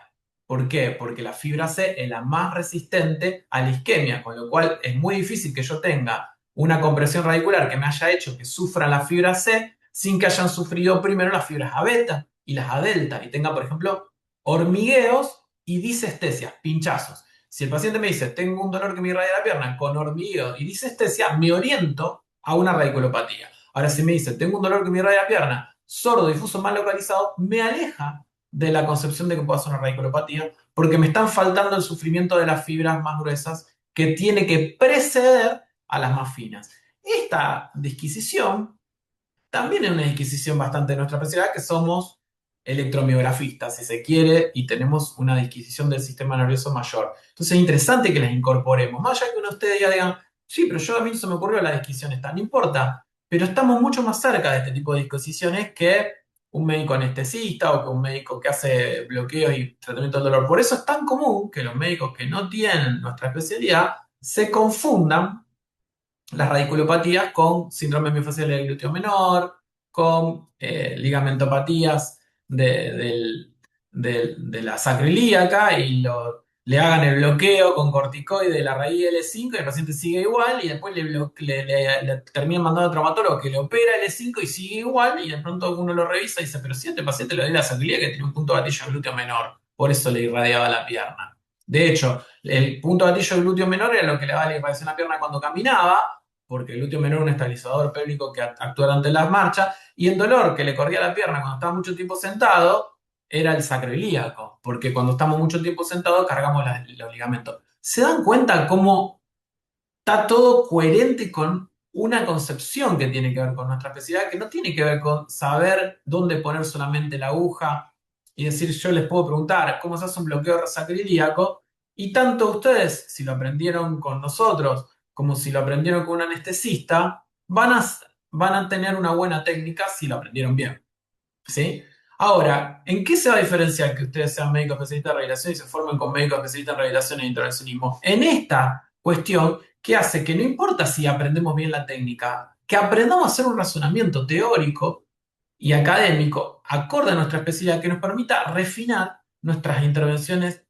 ¿Por qué? Porque la fibra C es la más resistente a la isquemia, con lo cual es muy difícil que yo tenga una compresión radicular que me haya hecho que sufra la fibra C sin que hayan sufrido primero las fibras A beta y las A delta y tenga, por ejemplo, hormigueos y disestesias, pinchazos. Si el paciente me dice, tengo un dolor que me irradia la pierna con hormigueo y disestesia, me oriento a una radiculopatía. Ahora, si me dice, tengo un dolor que me irradia la pierna, sordo, difuso, mal localizado, me aleja de la concepción de que pueda ser una radiculopatía, porque me están faltando el sufrimiento de las fibras más gruesas que tiene que preceder a las más finas. Esta disquisición también es una disquisición bastante de nuestra especialidad, que somos electromiografistas, si se quiere, y tenemos una disquisición del sistema nervioso mayor. Entonces es interesante que las incorporemos, más allá que uno de ustedes ya digan, sí, pero yo a mí se me ocurrió la disquisición esta, no importa, pero estamos mucho más cerca de este tipo de disquisiciones que un médico anestesista o que un médico que hace bloqueos y tratamiento del dolor. Por eso es tan común que los médicos que no tienen nuestra especialidad se confundan las radiculopatías con síndrome miofascial del glúteo menor, con ligamentopatías de la sacroiliaca y le hagan el bloqueo con corticoide de la raíz L5 y el paciente sigue igual y después le terminan mandando al traumatólogo que le opera L5 y sigue igual y de pronto uno lo revisa y dice, pero si a este paciente le dio la sacroiliaca que tiene un punto gatillo glúteo menor, por eso le irradiaba la pierna. De hecho, el punto gatillo glúteo menor era lo que le daba la irradiación a la pierna cuando caminaba, porque el glúteo menor es un estabilizador pélvico que actúa durante las marchas, y el dolor que le corría a la pierna cuando estaba mucho tiempo sentado era el sacroiliaco, porque cuando estamos mucho tiempo sentados cargamos los ligamentos. ¿Se dan cuenta cómo está todo coherente con una concepción que tiene que ver con nuestra especialidad, que no tiene que ver con saber dónde poner solamente la aguja y decir, yo les puedo preguntar cómo se hace un bloqueo sacroiliaco? Y tanto ustedes, si lo aprendieron con nosotros, como si lo aprendieron con un anestesista, van a tener una buena técnica si lo aprendieron bien. ¿Sí? Ahora, ¿en qué se va a diferenciar que ustedes sean médicos especialistas en rehabilitación y se formen con médicos especialistas en rehabilitación e intervencionismo? En esta cuestión que hace que no importa si aprendemos bien la técnica, que aprendamos a hacer un razonamiento teórico y académico acorde a nuestra especialidad que nos permita refinar nuestras intervenciones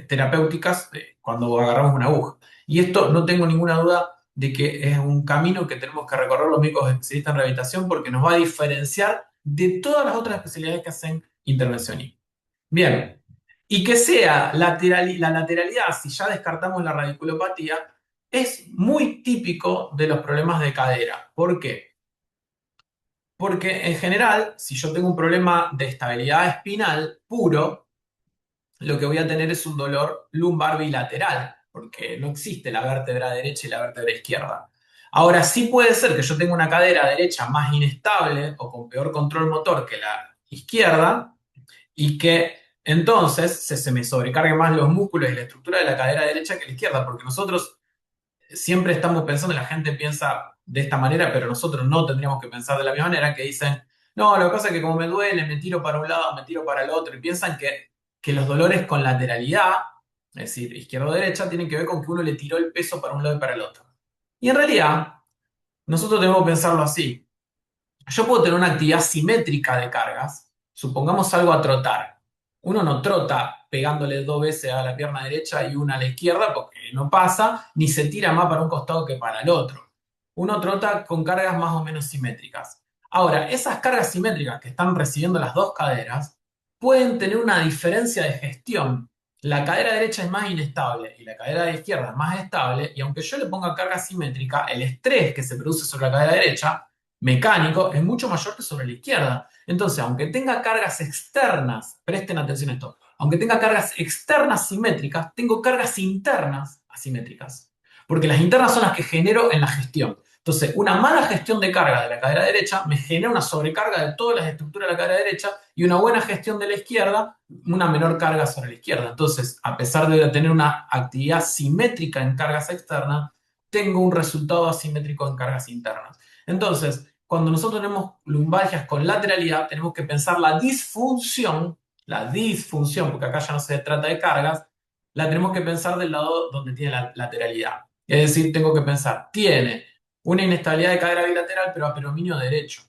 terapéuticas cuando agarramos una aguja. Y esto no tengo ninguna duda de que es un camino que tenemos que recorrer los médicos especialistas en rehabilitación porque nos va a diferenciar de todas las otras especialidades que hacen intervencionismo. Bien, y que sea la lateralidad, si ya descartamos la radiculopatía, es muy típico de los problemas de cadera. ¿Por qué? Porque en general, si yo tengo un problema de estabilidad espinal puro, lo que voy a tener es un dolor lumbar bilateral, porque no existe la vértebra derecha y la vértebra izquierda. Ahora, sí puede ser que yo tenga una cadera derecha más inestable o con peor control motor que la izquierda y que entonces se me sobrecarguen más los músculos y la estructura de la cadera derecha que la izquierda, porque nosotros siempre estamos pensando, la gente piensa de esta manera, pero nosotros no tendríamos que pensar de la misma manera, que dicen, no, lo que pasa es que como me duele, me tiro para un lado, me tiro para el otro, y piensan que los dolores con lateralidad, es decir, izquierda o derecha, tienen que ver con que uno le tiró el peso para un lado y para el otro. Y en realidad, nosotros debemos pensarlo así. Yo puedo tener una actividad simétrica de cargas, supongamos salgo a trotar. Uno no trota pegándole dos veces a la pierna derecha y una a la izquierda porque no pasa, ni se tira más para un costado que para el otro. Uno trota con cargas más o menos simétricas. Ahora, esas cargas simétricas que están recibiendo las dos caderas pueden tener una diferencia de gestión. La cadera derecha es más inestable y la cadera izquierda es más estable, y aunque yo le ponga carga simétrica, el estrés que se produce sobre la cadera derecha mecánico es mucho mayor que sobre la izquierda. Entonces, aunque tenga cargas externas, presten atención a esto, aunque tenga cargas externas simétricas, tengo cargas internas asimétricas. Porque las internas son las que genero en la gestión. Entonces, una mala gestión de carga de la cadera derecha me genera una sobrecarga de todas las estructuras de la cadera derecha y una buena gestión de la izquierda, una menor carga sobre la izquierda. Entonces, a pesar de tener una actividad simétrica en cargas externas, tengo un resultado asimétrico en cargas internas. Entonces, cuando nosotros tenemos lumbalgias con lateralidad, tenemos que pensar la disfunción, porque acá ya no se trata de cargas, la tenemos que pensar del lado donde tiene la lateralidad. Es decir, tengo que pensar, tiene una inestabilidad de cadera bilateral, pero a predominio derecho,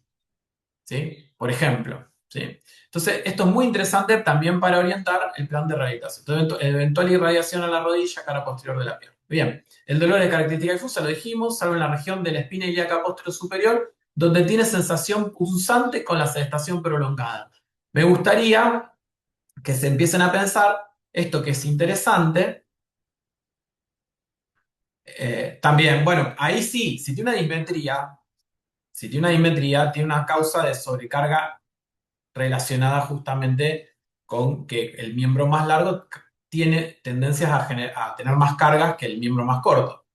¿sí? Por ejemplo, ¿sí? Entonces, esto es muy interesante también para orientar el plan de rehabilitación. Entonces, eventual irradiación a la rodilla, cara posterior de la pierna. Bien, el dolor es característica difusa, lo dijimos, salvo en la región de la espina ilíaca posterior superior, donde tiene sensación punzante con la sedestación prolongada. Me gustaría que se empiecen a pensar esto que es interesante. También, bueno, ahí sí, si tiene una dismetría, tiene una causa de sobrecarga relacionada justamente con que el miembro más largo tiene tendencias a tener más cargas que el miembro más corto.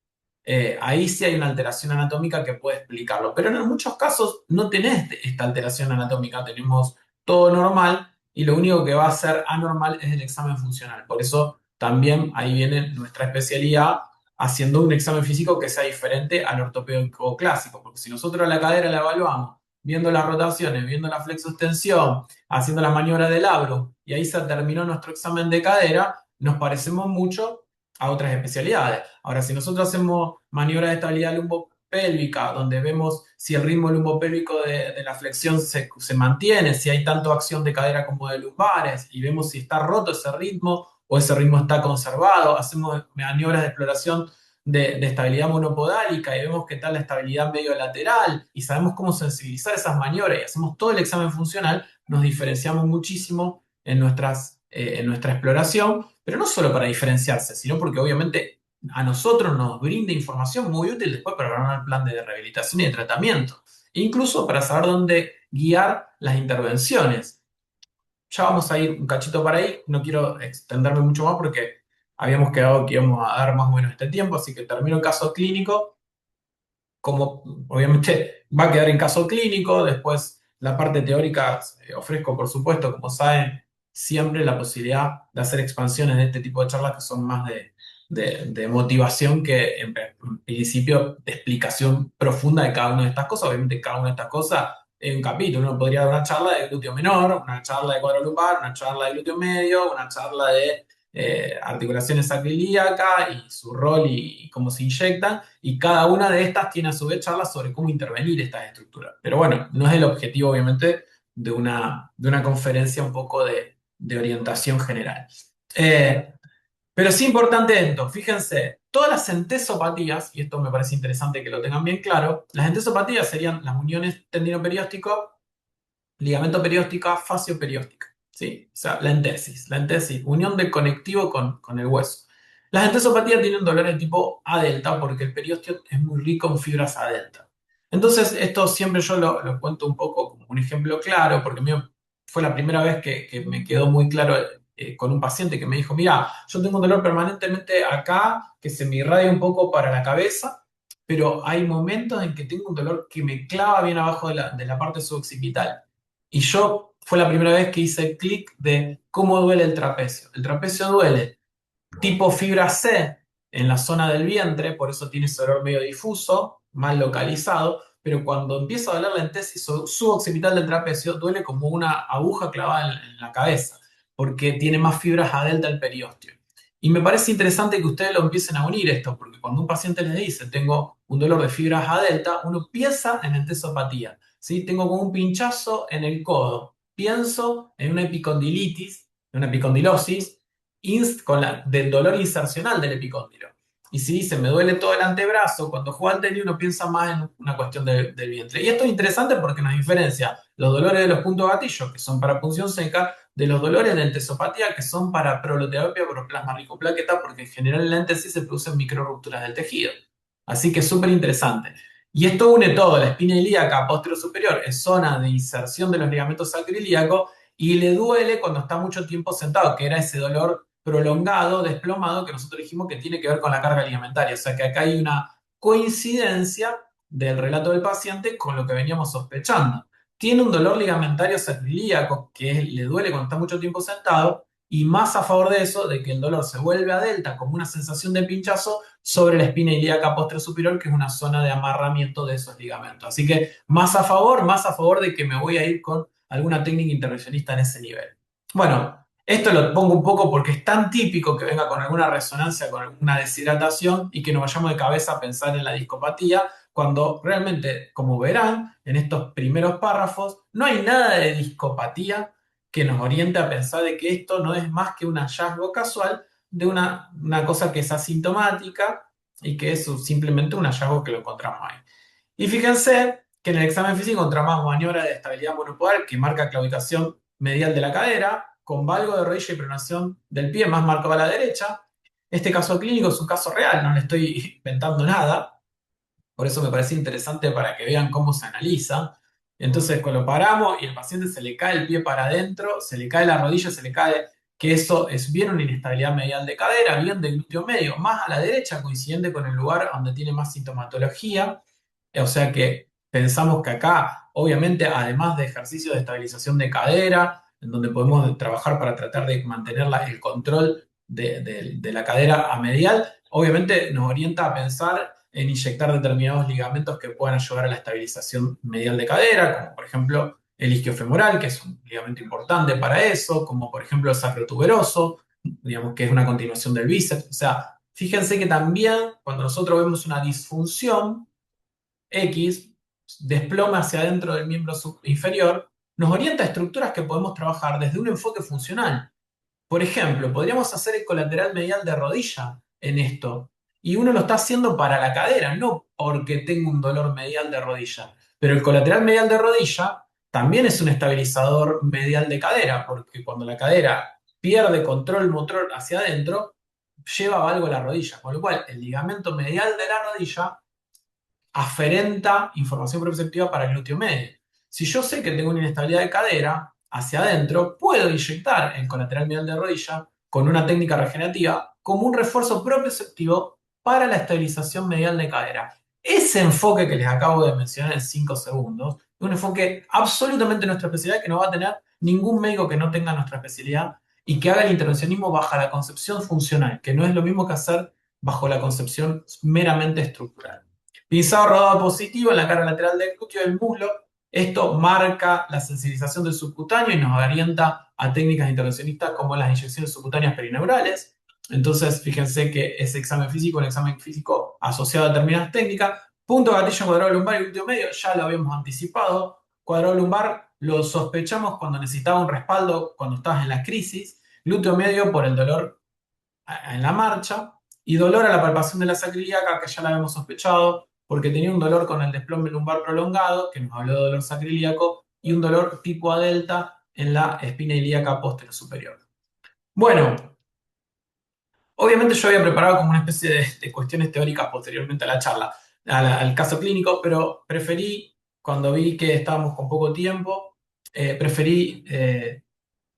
Ahí sí hay una alteración anatómica que puede explicarlo, pero en muchos casos no tenés esta alteración anatómica, tenemos todo normal y lo único que va a ser anormal es el examen funcional. Por eso también ahí viene nuestra especialidad haciendo un examen físico que sea diferente al ortopédico clásico, porque si nosotros la cadera la evaluamos viendo las rotaciones, viendo la flexoextensión, haciendo la maniobra del labro y ahí se terminó nuestro examen de cadera, nos parecemos mucho a otras especialidades. Ahora, si nosotros hacemos maniobra de estabilidad lumbopélvica, donde vemos si el ritmo lumbopélvico de la flexión se mantiene, si hay tanto acción de cadera como de lumbares, y vemos si está roto ese ritmo o ese ritmo está conservado, hacemos maniobras de exploración de estabilidad monopodálica y vemos qué tal la estabilidad medio lateral y sabemos cómo sensibilizar esas maniobras y hacemos todo el examen funcional, nos diferenciamos muchísimo en nuestra exploración, pero no solo para diferenciarse, sino porque obviamente a nosotros nos brinda información muy útil después para armar el plan de rehabilitación y de tratamiento, e incluso para saber dónde guiar las intervenciones. Ya vamos a ir un cachito para ahí, no quiero extenderme mucho más porque habíamos quedado que íbamos a dar más o menos este tiempo, así que termino el caso clínico como obviamente va a quedar en caso clínico, después la parte teórica ofrezco, por supuesto, como saben, siempre la posibilidad de hacer expansiones de este tipo de charlas que son más de motivación que en principio de explicación profunda de cada una de estas cosas. Obviamente cada una de estas cosas es un capítulo, uno podría dar una charla de glúteo menor, una charla de cuadro lumbar, una charla de glúteo medio, una charla de articulaciones sacroiliacas y su rol y cómo se inyectan, y cada una de estas tiene a su vez charlas sobre cómo intervenir estas estructuras. Pero bueno, no es el objetivo obviamente de una conferencia un poco de orientación general. Pero sí importante esto, fíjense, todas las entesopatías, y esto me parece interesante que lo tengan bien claro, las entesopatías serían las uniones tendinoperióstico, ligamento perióstica, fascio perióstica. ¿Sí? O sea, la entesis, unión del conectivo con el hueso. Las entesopatías tienen dolor de tipo A delta porque el periósteo es muy rico en fibras A delta. Entonces, esto siempre yo lo cuento un poco como un ejemplo claro, porque fue la primera vez que me quedó muy claro con un paciente que me dijo, mira, yo tengo un dolor permanentemente acá, que se me irradia un poco para la cabeza, pero hay momentos en que tengo un dolor que me clava bien abajo de la parte suboccipital. Y yo fue la primera vez que hice el clic de cómo duele el trapecio. El trapecio duele tipo fibra C en la zona del vientre, por eso tiene ese dolor medio difuso, mal localizado, pero cuando empieza a doler la entesis suboccipital del trapecio, duele como una aguja clavada en la cabeza, porque tiene más fibras a delta el periósteo. Y me parece interesante que ustedes lo empiecen a unir esto, porque cuando un paciente les dice, tengo un dolor de fibras a delta, uno piensa en entesopatía, ¿sí? Tengo como un pinchazo en el codo, pienso en una epicondilitis, en una epicondilosis, del dolor insercional del epicóndilo. Y si dice, me duele todo el antebrazo, cuando juega al tenis uno piensa más en una cuestión del vientre. Y esto es interesante porque nos diferencia los dolores de los puntos gatillo, que son para punción seca, de los dolores de entesopatía, que son para proloterapia por plasma rico plaqueta, porque en general en la entesis se producen microrupturas del tejido. Así que es súper interesante. Y esto une todo, la espina ilíaca posterior superior es zona de inserción de los ligamentos sacroiliacos y le duele cuando está mucho tiempo sentado, que era ese dolor prolongado, desplomado, que nosotros dijimos que tiene que ver con la carga ligamentaria. O sea que acá hay una coincidencia del relato del paciente con lo que veníamos sospechando. Tiene un dolor ligamentario sacroiliaco le duele cuando está mucho tiempo sentado, y más a favor de eso, de que el dolor se vuelve a delta como una sensación de pinchazo sobre la espina ilíaca posterior superior, que es una zona de amarramiento de esos ligamentos. Así que más a favor de que me voy a ir con alguna técnica intervencionista en ese nivel. Bueno, esto lo pongo un poco porque es tan típico que venga con alguna resonancia, con alguna deshidratación y que nos vayamos de cabeza a pensar en la discopatía, cuando realmente, como verán en estos primeros párrafos, no hay nada de discopatía que nos oriente a pensar de que esto no es más que un hallazgo casual de una cosa que es asintomática y que es simplemente un hallazgo que lo encontramos ahí. Y fíjense que en el examen físico encontramos maniobra de estabilidad monopodal que marca claudicación medial de la cadera, con valgo de rodilla y pronación del pie más marcado a la derecha. Este caso clínico es un caso real, no le estoy inventando nada, por eso me parece interesante para que vean cómo se analiza. Entonces, cuando lo paramos y el paciente se le cae el pie para adentro, se le cae la rodilla, se le cae, que eso es bien una inestabilidad medial de cadera, bien de glúteo medio, más a la derecha, coincidente con el lugar donde tiene más sintomatología. O sea que pensamos que acá, obviamente, además de ejercicios de estabilización de cadera, en donde podemos trabajar para tratar de mantener el control de la cadera a medial, obviamente nos orienta a pensar en inyectar determinados ligamentos que puedan ayudar a la estabilización medial de cadera, como por ejemplo el isquiofemoral, que es un ligamento importante para eso, como por ejemplo el sacrotuberoso, digamos que es una continuación del bíceps. O sea, fíjense que también cuando nosotros vemos una disfunción, X, desploma hacia adentro del miembro inferior, nos orienta a estructuras que podemos trabajar desde un enfoque funcional. Por ejemplo, podríamos hacer el colateral medial de rodilla en esto. Y uno lo está haciendo para la cadera, no porque tengo un dolor medial de rodilla. Pero el colateral medial de rodilla también es un estabilizador medial de cadera, porque cuando la cadera pierde control motor hacia adentro, lleva algo a la rodilla. Con lo cual, el ligamento medial de la rodilla aferenta información proprioceptiva para el glúteo medio. Si yo sé que tengo una inestabilidad de cadera hacia adentro, puedo inyectar el colateral medial de rodilla con una técnica regenerativa como un refuerzo proprioceptivo para la estabilización medial de cadera. Ese enfoque que les acabo de mencionar en 5 segundos es un enfoque absolutamente nuestra especialidad, que no va a tener ningún médico que no tenga nuestra especialidad y que haga el intervencionismo bajo la concepción funcional, que no es lo mismo que hacer bajo la concepción meramente estructural. Pinzado rodado positivo en la cara lateral del glúteo del muslo. Esto marca la sensibilización del subcutáneo y nos orienta a técnicas intervencionistas como las inyecciones subcutáneas perineurales. Entonces, fíjense que ese examen físico, un examen físico asociado a determinadas técnicas. Punto gatillo, cuadrado lumbar y glúteo medio, ya lo habíamos anticipado. Cuadrado lumbar lo sospechamos cuando necesitaba un respaldo, cuando estabas en la crisis. Glúteo medio por el dolor en la marcha. Y dolor a la palpación de la sacroiliaca, que ya la habíamos sospechado, porque tenía un dolor con el desplome lumbar prolongado, que nos habló de dolor sacroiliaco, y un dolor tipo A delta en la espina ilíaca posterior superior. Bueno, obviamente yo había preparado como una especie de cuestiones teóricas posteriormente a la charla, al caso clínico, pero preferí, cuando vi que estábamos con poco tiempo, preferí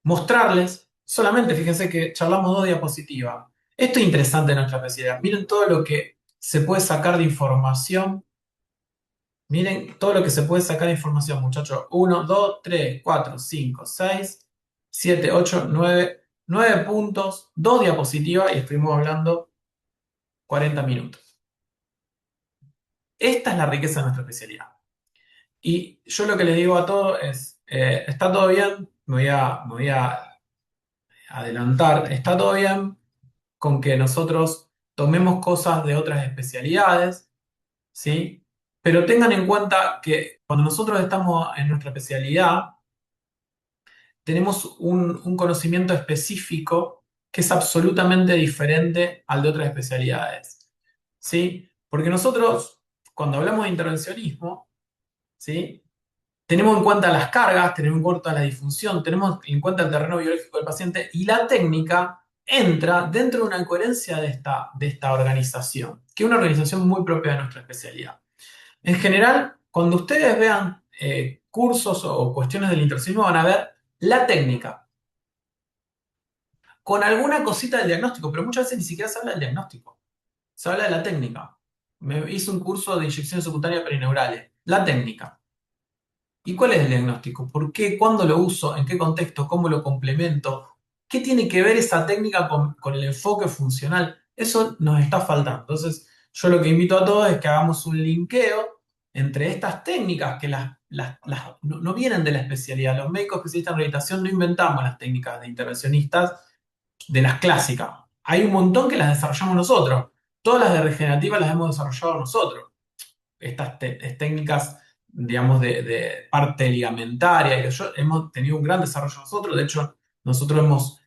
mostrarles, solamente fíjense que charlamos 2 diapositivas. Esto es interesante en nuestra especialidad. Miren todo lo que se puede sacar de información. Miren todo lo que se puede sacar de información, muchachos. 1, 2, 3, 4, 5, 6, 7, 8, 9, 9 puntos, 2 diapositivas y estuvimos hablando 40 minutos. Esta es la riqueza de nuestra especialidad. Y yo lo que les digo a todos es, está todo bien, me voy a adelantar, está todo bien con que nosotros tomemos cosas de otras especialidades, ¿sí? Pero tengan en cuenta que cuando nosotros estamos en nuestra especialidad, tenemos un conocimiento específico que es absolutamente diferente al de otras especialidades, ¿sí? Porque nosotros, cuando hablamos de intervencionismo, ¿sí? Tenemos en cuenta las cargas, tenemos en cuenta la disfunción, tenemos en cuenta el terreno biológico del paciente, y la técnica entra dentro de una coherencia de esta organización, que es una organización muy propia de nuestra especialidad. En general, cuando ustedes vean cursos o cuestiones del intervencionismo, van a ver la técnica, con alguna cosita del diagnóstico, pero muchas veces ni siquiera se habla del diagnóstico, se habla de la técnica. me hice un curso de inyecciones subcutáneas perineurales, la técnica. ¿Y cuál es el diagnóstico? ¿Por qué? ¿Cuándo lo uso? ¿En qué contexto? ¿Cómo lo complemento? ¿Qué tiene que ver esa técnica con el enfoque funcional? Eso nos está faltando. Entonces, yo lo que invito a todos es que hagamos un linkeo entre estas técnicas que no vienen de la especialidad. Los médicos especialistas en rehabilitación no inventamos las técnicas de intervencionistas de las clásicas. Hay un montón que las desarrollamos nosotros. Todas las de regenerativas las hemos desarrollado nosotros estas técnicas, digamos, de parte ligamentaria, y hemos tenido un gran desarrollo nosotros. De hecho, nosotros hemos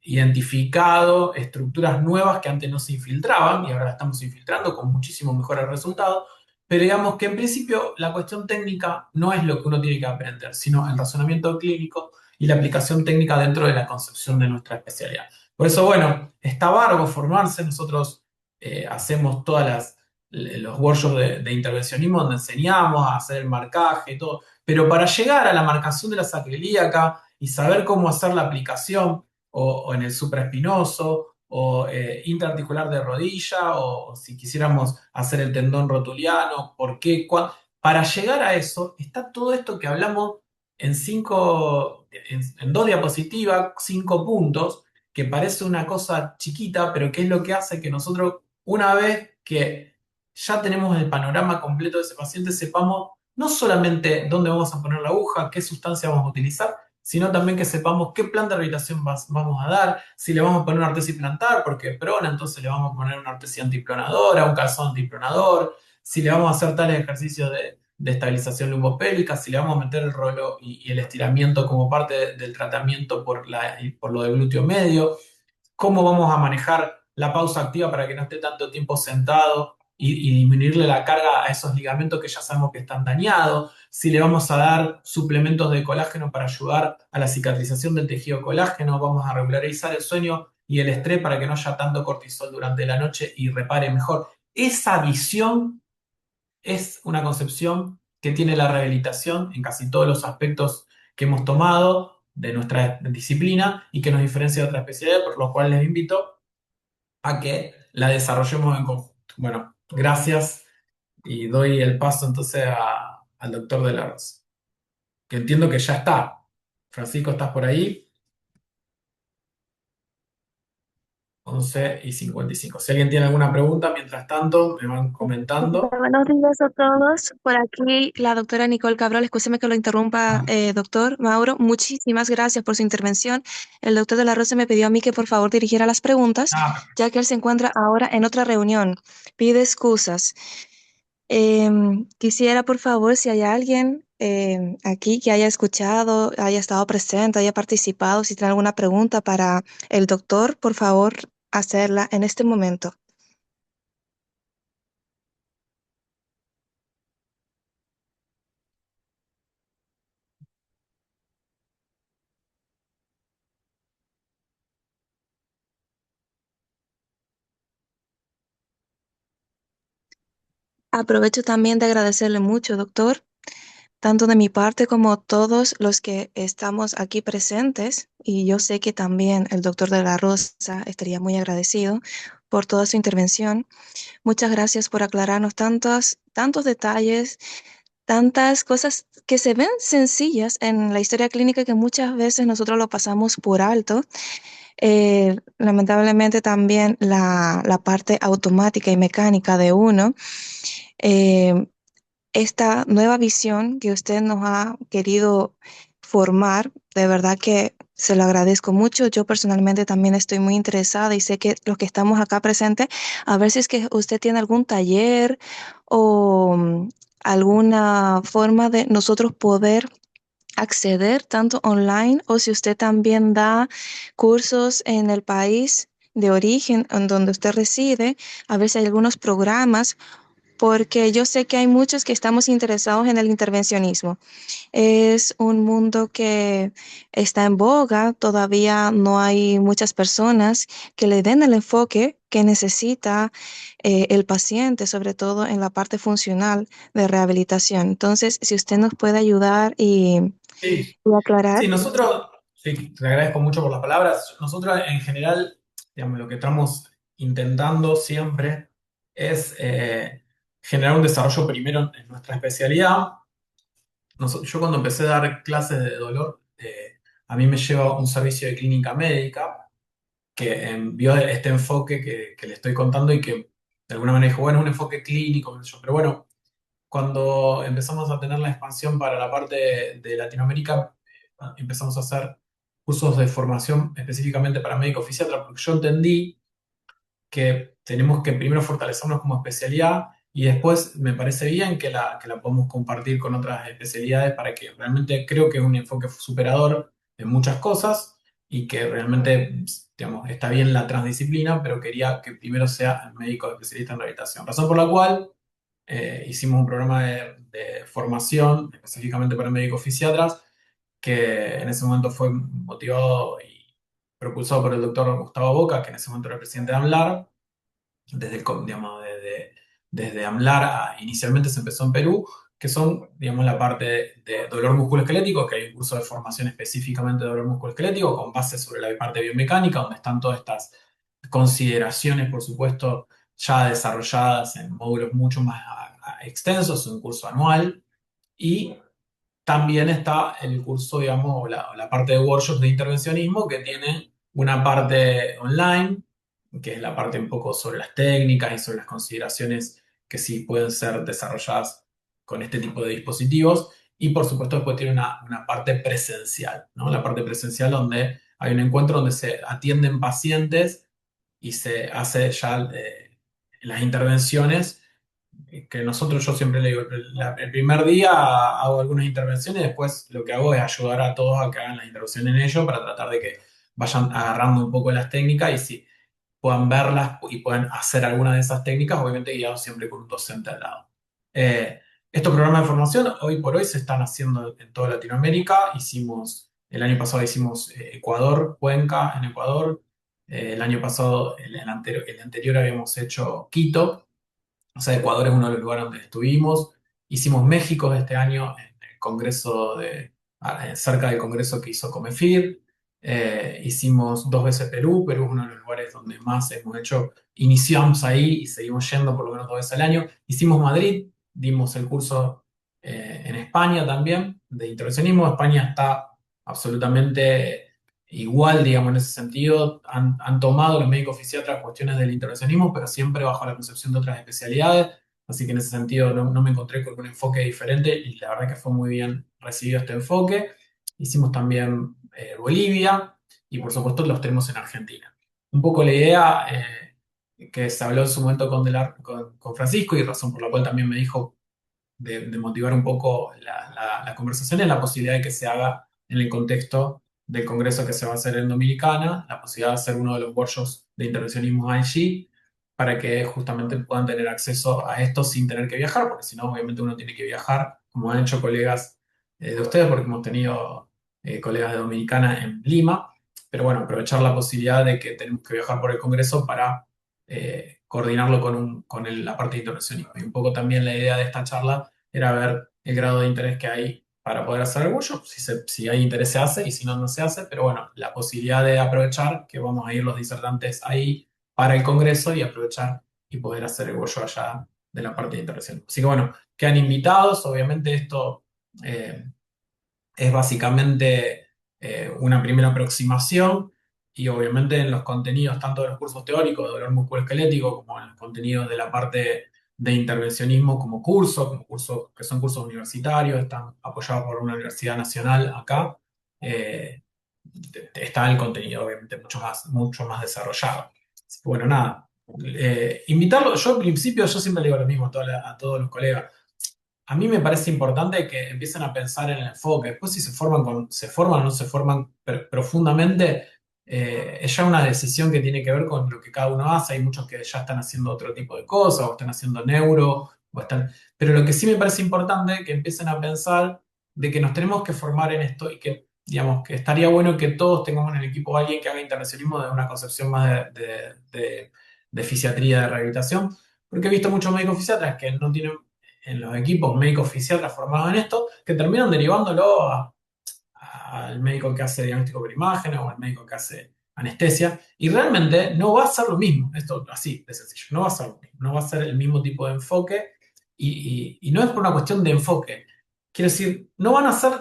identificado estructuras nuevas que antes no se infiltraban y ahora las estamos infiltrando con muchísimos mejores resultados. Pero digamos que en principio la cuestión técnica no es lo que uno tiene que aprender, sino el razonamiento clínico y la aplicación técnica dentro de la concepción de nuestra especialidad. Por eso, bueno, está bárbaro formarse. Nosotros hacemos todas los workshops de intervencionismo donde enseñamos a hacer el marcaje y todo, pero para llegar a la marcación de la sacroiliaca y saber cómo hacer la aplicación o en el supraespinoso o intraarticular de rodilla o si quisiéramos hacer el tendón rotuliano, ¿por qué? Para llegar a eso está todo esto que hablamos en dos diapositivas, 5 puntos, que parece una cosa chiquita, pero que es lo que hace que nosotros, una vez que ya tenemos el panorama completo de ese paciente, sepamos no solamente dónde vamos a poner la aguja, qué sustancia vamos a utilizar, sino también que sepamos qué plan de rehabilitación vamos a dar, si le vamos a poner una ortesis plantar, porque prona, entonces le vamos a poner una ortesis antipronadora, un calzón antipronador, si le vamos a hacer tales ejercicios de estabilización lumbopélvica, si le vamos a meter el rolo y el estiramiento como parte del tratamiento por lo del glúteo medio, cómo vamos a manejar la pausa activa para que no esté tanto tiempo sentado y disminuirle la carga a esos ligamentos que ya sabemos que están dañados, si le vamos a dar suplementos de colágeno para ayudar a la cicatrización del tejido colágeno, vamos a regularizar el sueño y el estrés para que no haya tanto cortisol durante la noche y repare mejor. Esa visión es una concepción que tiene la rehabilitación en casi todos los aspectos que hemos tomado de nuestra disciplina y que nos diferencia de otra especialidad, por lo cual les invito a que la desarrollemos en conjunto. Bueno, gracias y doy el paso entonces al doctor de la Rosa, que entiendo que ya está. Francisco, ¿estás por ahí? 11:55. Si alguien tiene alguna pregunta, mientras tanto, me van comentando. Buenos días a todos. Por aquí la doctora Nicole Cabral. Escúcheme que lo interrumpa, Ah, doctor Mauro. Muchísimas gracias por su intervención. El doctor de la Rosa me pidió a mí que por favor dirigiera las preguntas, ah, ya que él se encuentra ahora en otra reunión. Pide excusas. Quisiera, por favor, si hay alguien aquí que haya escuchado, haya estado presente, haya participado, si tiene alguna pregunta para el doctor, por favor, hacerla en este momento. Aprovecho también de agradecerle mucho, doctor, tanto de mi parte como todos los que estamos aquí presentes, y yo sé que también el doctor de la Rosa estaría muy agradecido por toda su intervención. Muchas gracias por aclararnos tantos detalles, tantas cosas que se ven sencillas en la historia clínica que muchas veces nosotros lo pasamos por alto. Lamentablemente también la parte automática y mecánica de uno. eh, esta nueva visión que usted nos ha querido formar, de verdad que se lo agradezco mucho. Yo personalmente también estoy muy interesada y sé que los que estamos acá presentes, a ver si es que usted tiene algún taller o alguna forma de nosotros poder acceder tanto online o si usted también da cursos en el país de origen en donde usted reside, a ver si hay algunos programas porque yo sé que hay muchos que estamos interesados en el intervencionismo. Es un mundo que está en boga, todavía no hay muchas personas que le den el enfoque que necesita el paciente, sobre todo en la parte funcional de rehabilitación. Entonces, si usted nos puede ayudar sí. y aclarar. Sí, nosotros, sí, te agradezco mucho por las palabras. Nosotros en general, digamos, lo que estamos intentando siempre es generar un desarrollo primero en nuestra especialidad. Yo cuando empecé a dar clases de dolor, a mí me lleva un servicio de clínica médica que vio este enfoque que le estoy contando y que de alguna manera dijo, bueno, es un enfoque clínico, qué sé yo. Pero bueno, cuando empezamos a tener la expansión para la parte de Latinoamérica, empezamos a hacer cursos de formación específicamente para médico fisiatra, porque yo entendí que tenemos que primero fortalecernos como especialidad y después me parece bien que la podamos compartir con otras especialidades para que realmente creo que es un enfoque superador en muchas cosas y que realmente, digamos, está bien la transdisciplina, pero quería que primero sea el médico especialista en rehabilitación. Razón por la cual hicimos un programa de formación específicamente para médicos fisiatras que en ese momento fue motivado y propulsado por el doctor Gustavo Boca, que en ese momento era el presidente de AMLAR, digamos, desde AMLAR inicialmente se empezó en Perú, que son, digamos, la parte de dolor musculoesquelético, que hay un curso de formación específicamente de dolor musculoesquelético con base sobre la parte biomecánica, donde están todas estas consideraciones, por supuesto, ya desarrolladas en módulos mucho más extensos, un curso anual, y también está el curso, digamos, la parte de workshops de intervencionismo que tiene una parte online, que es la parte un poco sobre las técnicas y sobre las consideraciones que sí pueden ser desarrolladas con este tipo de dispositivos. Y por supuesto después tiene una parte presencial, ¿no? La parte presencial donde hay un encuentro donde se atienden pacientes y se hace ya las intervenciones que nosotros, yo siempre le digo, el primer día hago algunas intervenciones y después lo que hago es ayudar a todos a que hagan las intervenciones en ello para tratar de que vayan agarrando un poco las técnicas y si puedan verlas y puedan hacer alguna de esas técnicas, obviamente guiados siempre con un docente al lado. Eh, Estos programas de formación hoy por hoy se están haciendo en toda Latinoamérica. El año pasado hicimos Ecuador, Cuenca en Ecuador. El año pasado, el anterior habíamos hecho Quito. O sea, Ecuador es uno de los lugares donde estuvimos. Hicimos México este año en el Congreso cerca del Congreso que hizo Comefir. Hicimos 2 veces Perú. Perú es uno de los lugares donde más hemos hecho. Iniciamos ahí y seguimos yendo por lo menos 2 veces al año. Hicimos Madrid, dimos el curso en España también de intervencionismo. España está absolutamente igual, digamos, en ese sentido, han tomado los médicos fisiatras cuestiones del intervencionismo, pero siempre bajo la concepción de otras especialidades, así que en ese sentido no me encontré con un enfoque diferente y la verdad que fue muy bien recibido este enfoque. Hicimos también Bolivia y por supuesto los tenemos en Argentina. Un poco la idea que se habló en su momento con Francisco y razón por la cual también me dijo de motivar un poco la conversación es la posibilidad de que se haga en el contexto del congreso que se va a hacer en Dominicana, la posibilidad de hacer uno de los workshops de intervencionismo allí, para que justamente puedan tener acceso a esto sin tener que viajar, porque si no, obviamente uno tiene que viajar, como han hecho colegas de ustedes, porque hemos tenido colegas de Dominicana en Lima, pero bueno, aprovechar la posibilidad de que tenemos que viajar por el congreso para coordinarlo la parte de intervencionismo. Y un poco también la idea de esta charla era ver el grado de interés que hay para poder hacer el workshop. Si hay interés se hace y si no, no se hace. Pero bueno, la posibilidad de aprovechar que vamos a ir los disertantes ahí para el congreso y aprovechar y poder hacer el workshop allá de la parte de intervención. Así que bueno, quedan invitados. Obviamente esto es básicamente una primera aproximación y obviamente en los contenidos tanto de los cursos teóricos de dolor musculoesquelético como en los contenidos de la parte de intervencionismo como cursos que son cursos universitarios, están apoyados por una universidad nacional acá, eh, está el contenido obviamente mucho más desarrollado. Así que bueno, nada, invitarlo, yo al principio yo siempre le digo lo mismo a todos los colegas, a mí me parece importante que empiecen a pensar en el enfoque. Después, si se forman o no se forman profundamente, es ya una decisión que tiene que ver con lo que cada uno hace. Hay muchos que ya están haciendo otro tipo de cosas, o están haciendo neuro, Pero lo que sí me parece importante es que empiecen a pensar de que nos tenemos que formar en esto y que, digamos, que estaría bueno que todos tengamos en el equipo a alguien que haga intervencionismo de una concepción más de fisiatría, de rehabilitación. Porque he visto muchos médicos fisiatras que no tienen en los equipos médicos fisiatras formados en esto, que terminan derivándolo al médico que hace diagnóstico por imágenes o al médico que hace anestesia, y realmente no va a ser lo mismo, esto así de sencillo, no va a ser lo mismo, no va a ser el mismo tipo de enfoque, y no es por una cuestión de enfoque, quiero decir, no van a ser,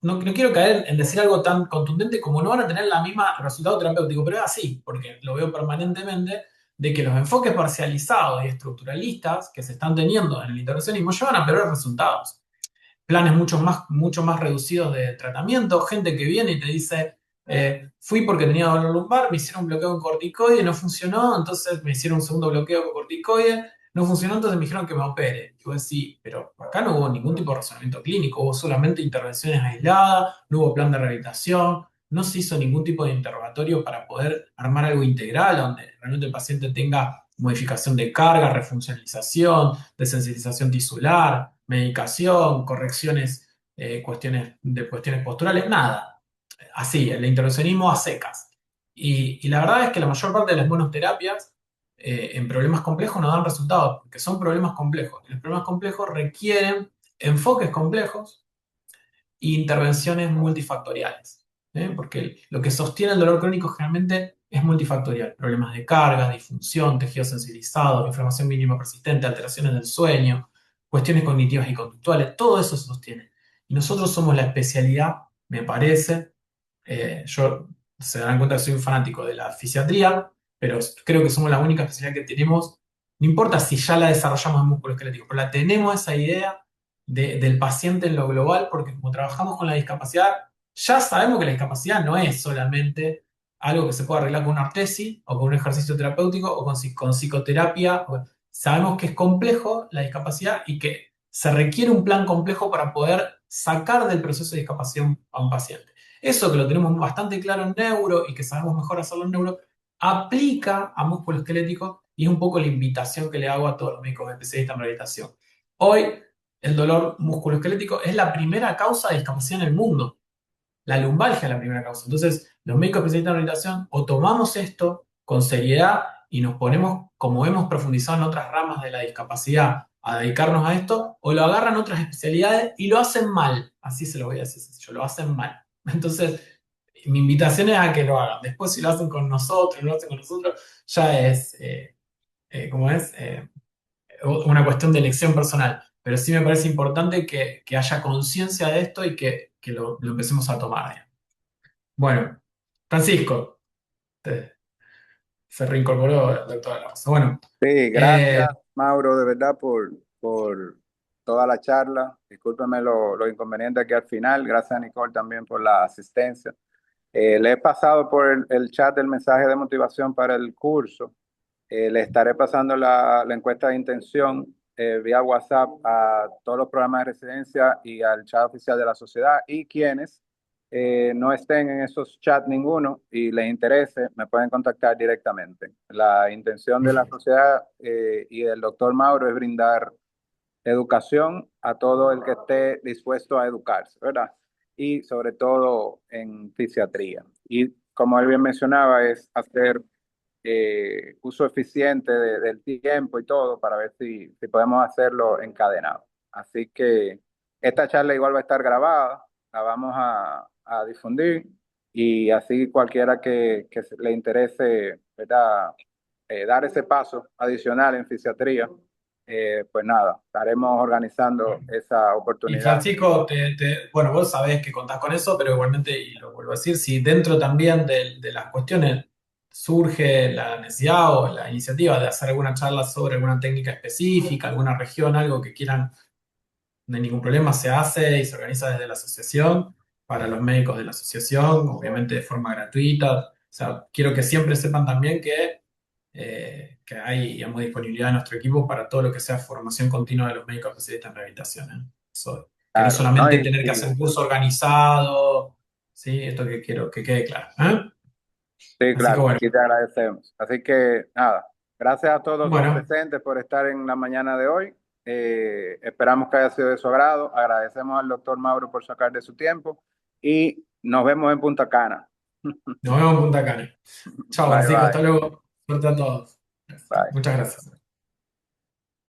no quiero caer en decir algo tan contundente como no van a tener la misma resultado terapéutico, pero es así, porque lo veo permanentemente, de que los enfoques parcializados y estructuralistas que se están teniendo en el intervencionismo llevan a peores resultados. Planes mucho más reducidos de tratamiento, gente que viene y te dice, fui porque tenía dolor lumbar, me hicieron un bloqueo con corticoide, no funcionó, entonces me hicieron un segundo bloqueo con corticoide, no funcionó, entonces me dijeron que me opere. Y vos decís, pero acá no hubo ningún tipo de razonamiento clínico, hubo solamente intervenciones aisladas, no hubo plan de rehabilitación, no se hizo ningún tipo de interrogatorio para poder armar algo integral, donde realmente el paciente tenga modificación de carga, refuncionalización, desensibilización tisular, medicación, correcciones, cuestiones posturales, nada. Así, el intervencionismo a secas. Y la verdad es que la mayor parte de las monoterapias en problemas complejos no dan resultados, porque son problemas complejos. Y los problemas complejos requieren enfoques complejos e intervenciones multifactoriales. Porque lo que sostiene el dolor crónico generalmente es multifactorial. Problemas de carga, disfunción, tejido sensibilizado, inflamación mínima persistente, alteraciones del sueño, cuestiones cognitivas y conductuales, todo eso se sostiene. Y nosotros somos la especialidad, me parece, yo se darán cuenta que soy un fanático de la fisiatría, pero creo que somos la única especialidad que tenemos, no importa si ya la desarrollamos en músculo esquelético, pero la tenemos esa idea del paciente en lo global, porque como trabajamos con la discapacidad, ya sabemos que la discapacidad no es solamente algo que se puede arreglar con una ortesis o con un ejercicio terapéutico o con psicoterapia. Sabemos que es complejo la discapacidad y que se requiere un plan complejo para poder sacar del proceso de discapacidad a un paciente. Eso que lo tenemos bastante claro en neuro y que sabemos mejor hacerlo en neuro, aplica a músculo esquelético y es un poco la invitación que le hago a todos los médicos especialistas en rehabilitación. Hoy, el dolor musculoesquelético es la primera causa de discapacidad en el mundo. La lumbalgia es la primera causa. Entonces, los médicos especialistas en rehabilitación o tomamos esto con seriedad y nos ponemos, como hemos profundizado en otras ramas de la discapacidad, a dedicarnos a esto, o lo agarran otras especialidades y lo hacen mal. Así se lo voy a decir sencillo, lo hacen mal. Entonces, mi invitación es a que lo hagan. Después, si lo hacen con nosotros, no lo hacen con nosotros, ya es, ¿cómo es? Una cuestión de elección personal, pero sí me parece importante que haya conciencia de esto y que lo empecemos a tomar. Digamos. Bueno, Francisco, te- se reincorporó el doctor Alonso. Bueno, Sí, eh, gracias, Mauro, de verdad, por toda la charla. Discúlpeme lo inconveniente aquí al final. Gracias a Nicole también por la asistencia. Le he pasado por el chat el mensaje de motivación para el curso. Le estaré pasando la encuesta de intención vía WhatsApp a todos los programas de residencia y al chat oficial de la sociedad, y quienes no estén en esos chats ninguno y les interese, me pueden contactar directamente. La intención de la sociedad y del doctor Mauro es brindar educación a todo el que esté dispuesto a educarse, ¿verdad? Y sobre todo en fisiatría. Y como él bien mencionaba, es hacer uso eficiente del tiempo y todo para ver si podemos hacerlo encadenado. Así que esta charla igual va a estar grabada, la vamos a difundir, y así cualquiera que le interese, ¿verdad? Dar ese paso adicional en fisiatría, pues nada, estaremos organizando esa y oportunidad. Francisco, bueno, vos sabés que contás con eso, pero igualmente, y lo vuelvo a decir, si dentro también de las cuestiones surge la necesidad o la iniciativa de hacer alguna charla sobre alguna técnica específica, alguna región, algo que quieran, no hay ningún problema, se hace y se organiza desde la asociación para los médicos de la asociación, obviamente de forma gratuita. O sea, quiero que siempre sepan también que hay, digamos, disponibilidad en nuestro equipo para todo lo que sea formación continua de los médicos especialistas en rehabilitación. ¿Eh? Que no es Claro, ¿no? solamente tener que hacer un curso organizado, ¿sí? Esto que quiero que quede claro. ¿Eh? Sí, Así que claro, bueno, aquí te agradecemos. Así que nada, gracias a todos los bueno, presentes por estar en la mañana de hoy. Esperamos que haya sido de su agrado. Agradecemos al doctor Mauro por sacar de su tiempo y nos vemos en Punta Cana. nos vemos en Punta Cana. Chao, Bye, Francisco, hasta bye. luego. Suerte a todos. Bye. Muchas gracias.